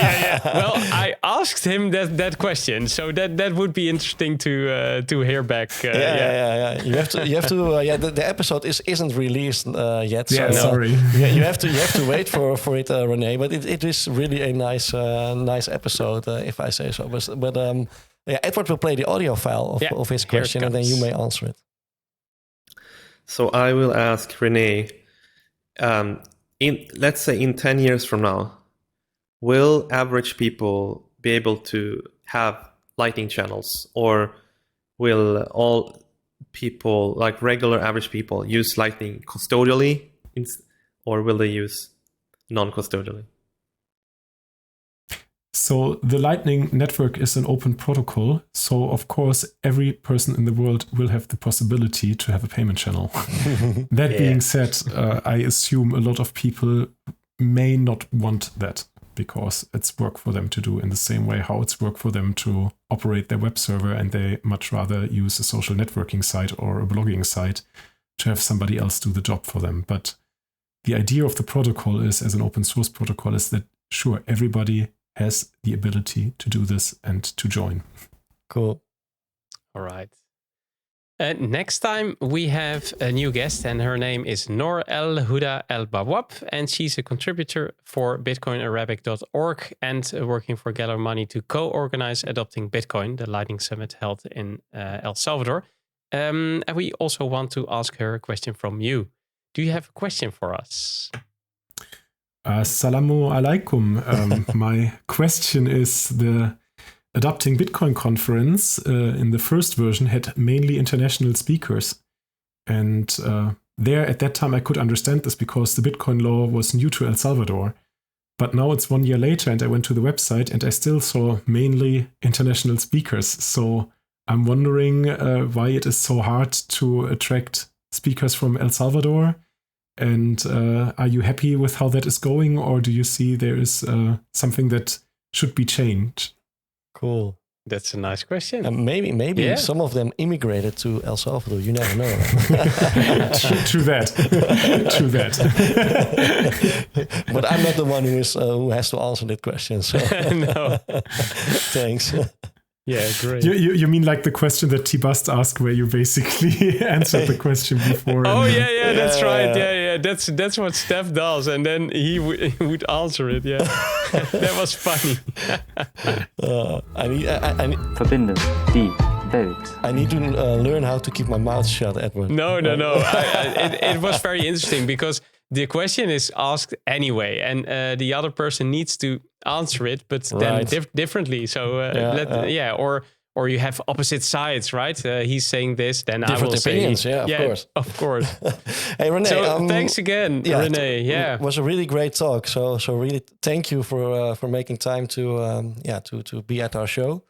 Well, I asked him that question, so that would be interesting to hear back. You have to. The episode isn't released yet. So, sorry. You have to wait for it, Rene. But it is really a nice episode, if I say so. But Edward will play the audio file of his question, and then you may answer it. So I will ask Rene, let's say in 10 years from now, will average people be able to have Lightning channels, or will all people, like regular average people, use Lightning custodially, or will they use non-custodially? So the Lightning network is an open protocol. So of course, every person in the world will have the possibility to have a payment channel. That being said, I assume a lot of people may not want that, because it's work for them to do in the same way how it's work for them to operate their web server, and they much rather use a social networking site or a blogging site to have somebody else do the job for them. But the idea of the protocol is, as an open source protocol, is that sure, everybody has the ability to do this and to join. Cool. All right. Next time we have a new guest, and her name is Noor El Huda El Bawab, and she's a contributor for BitcoinArabic.org and working for Gather Money to co-organize Adopting Bitcoin, the Lightning Summit held in El Salvador. And we also want to ask her a question from you. Do you have a question for us? Assalamu alaikum. My question is, the Adopting Bitcoin conference in the first version had mainly international speakers. And there at that time I could understand this because the Bitcoin law was new to El Salvador. But now it's 1 year later and I went to the website and I still saw mainly international speakers. So I'm wondering why it is so hard to attract speakers from El Salvador. And are you happy with how that is going, or do you see there is something that should be changed? Cool. That's a nice question. Maybe some of them immigrated to El Salvador. You never know. True that. But I'm not the one who has to answer that question. So No. Thanks. Yeah, great. You mean like the question that T-Bust asked, where you basically answered the question before? Oh, yeah, that's right. Yeah, that's what Stef does, and then he would answer it. Yeah, that was funny. I need Verbinden die Welt. I need to learn how to keep my mouth shut, Edward. No. It was very interesting because the question is asked anyway, and the other person needs to answer it, but then differently. So or you have opposite sides, right? He's saying this, then different I will opinions, say, of course. Hey, Rene, so thanks again, Rene. It was a really great talk. So really, thank you for making time to be at our show.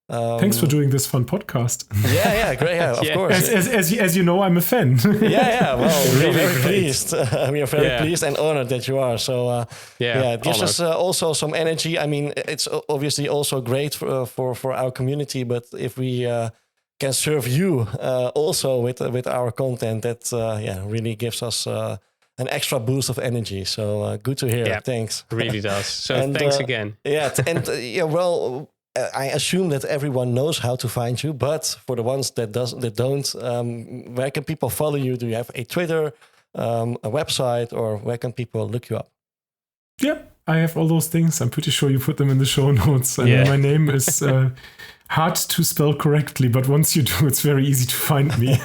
Thanks for doing this fun podcast. Yeah, great. Yeah, of course. As you know, I'm a fan. Yeah. Well, we're very pleased. We are very pleased and honored that you are. So it gives us also some energy. I mean, it's obviously also great for our community. But if we can serve you also with our content, that really gives us an extra boost of energy. So good to hear. Yeah, thanks. Really does. So thanks again. I assume that everyone knows how to find you, but for the ones that don't, where can people follow you? Do you have a Twitter, a website, or where can people look you up? Yeah, I have all those things. I'm pretty sure you put them in the show notes. And my name is hard to spell correctly, but once you do, it's very easy to find me.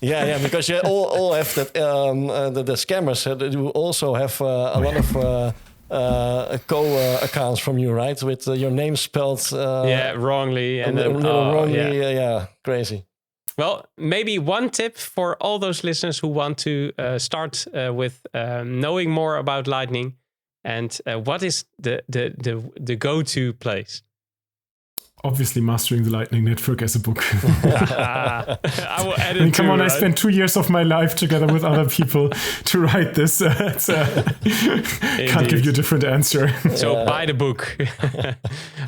Yeah, because you all have that. The scammers do also have a lot of. Accounts from you, right? With your name spelled wrongly and wrongly. Crazy. Well, maybe one tip for all those listeners who want to start with knowing more about Lightning, and what is the go-to place? Obviously, Mastering the Lightning Network as a book. I will add it. Come on, I spent 2 years of my life together with other people to write this. Can't give you a different answer. So buy the book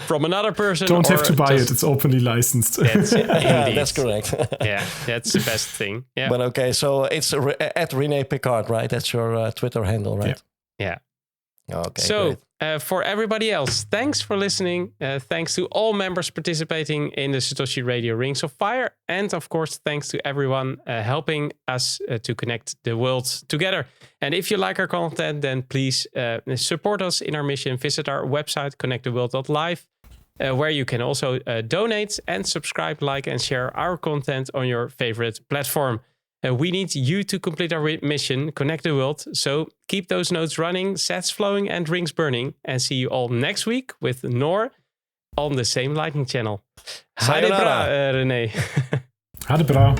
from another person. Don't have to buy it. It's openly licensed. That's correct. Yeah, that's the best thing. Yeah. But okay, so it's at Rene Pickhardt, right? That's your Twitter handle, right? Yeah. Okay. So for everybody else, thanks for listening. Thanks to all members participating in the Satoshi Radio Rings of Fire. And of course, thanks to everyone helping us to connect the world together. And if you like our content, then please support us in our mission. Visit our website, connecttheworld.live, where you can also donate and subscribe, like, and share our content on your favorite platform. We need you to complete our mission, connect the world. So keep those nodes running, sats flowing, and rings burning. And see you all next week with Noor on the same Lightning channel. Ha de bra, Rene. Ha de bra.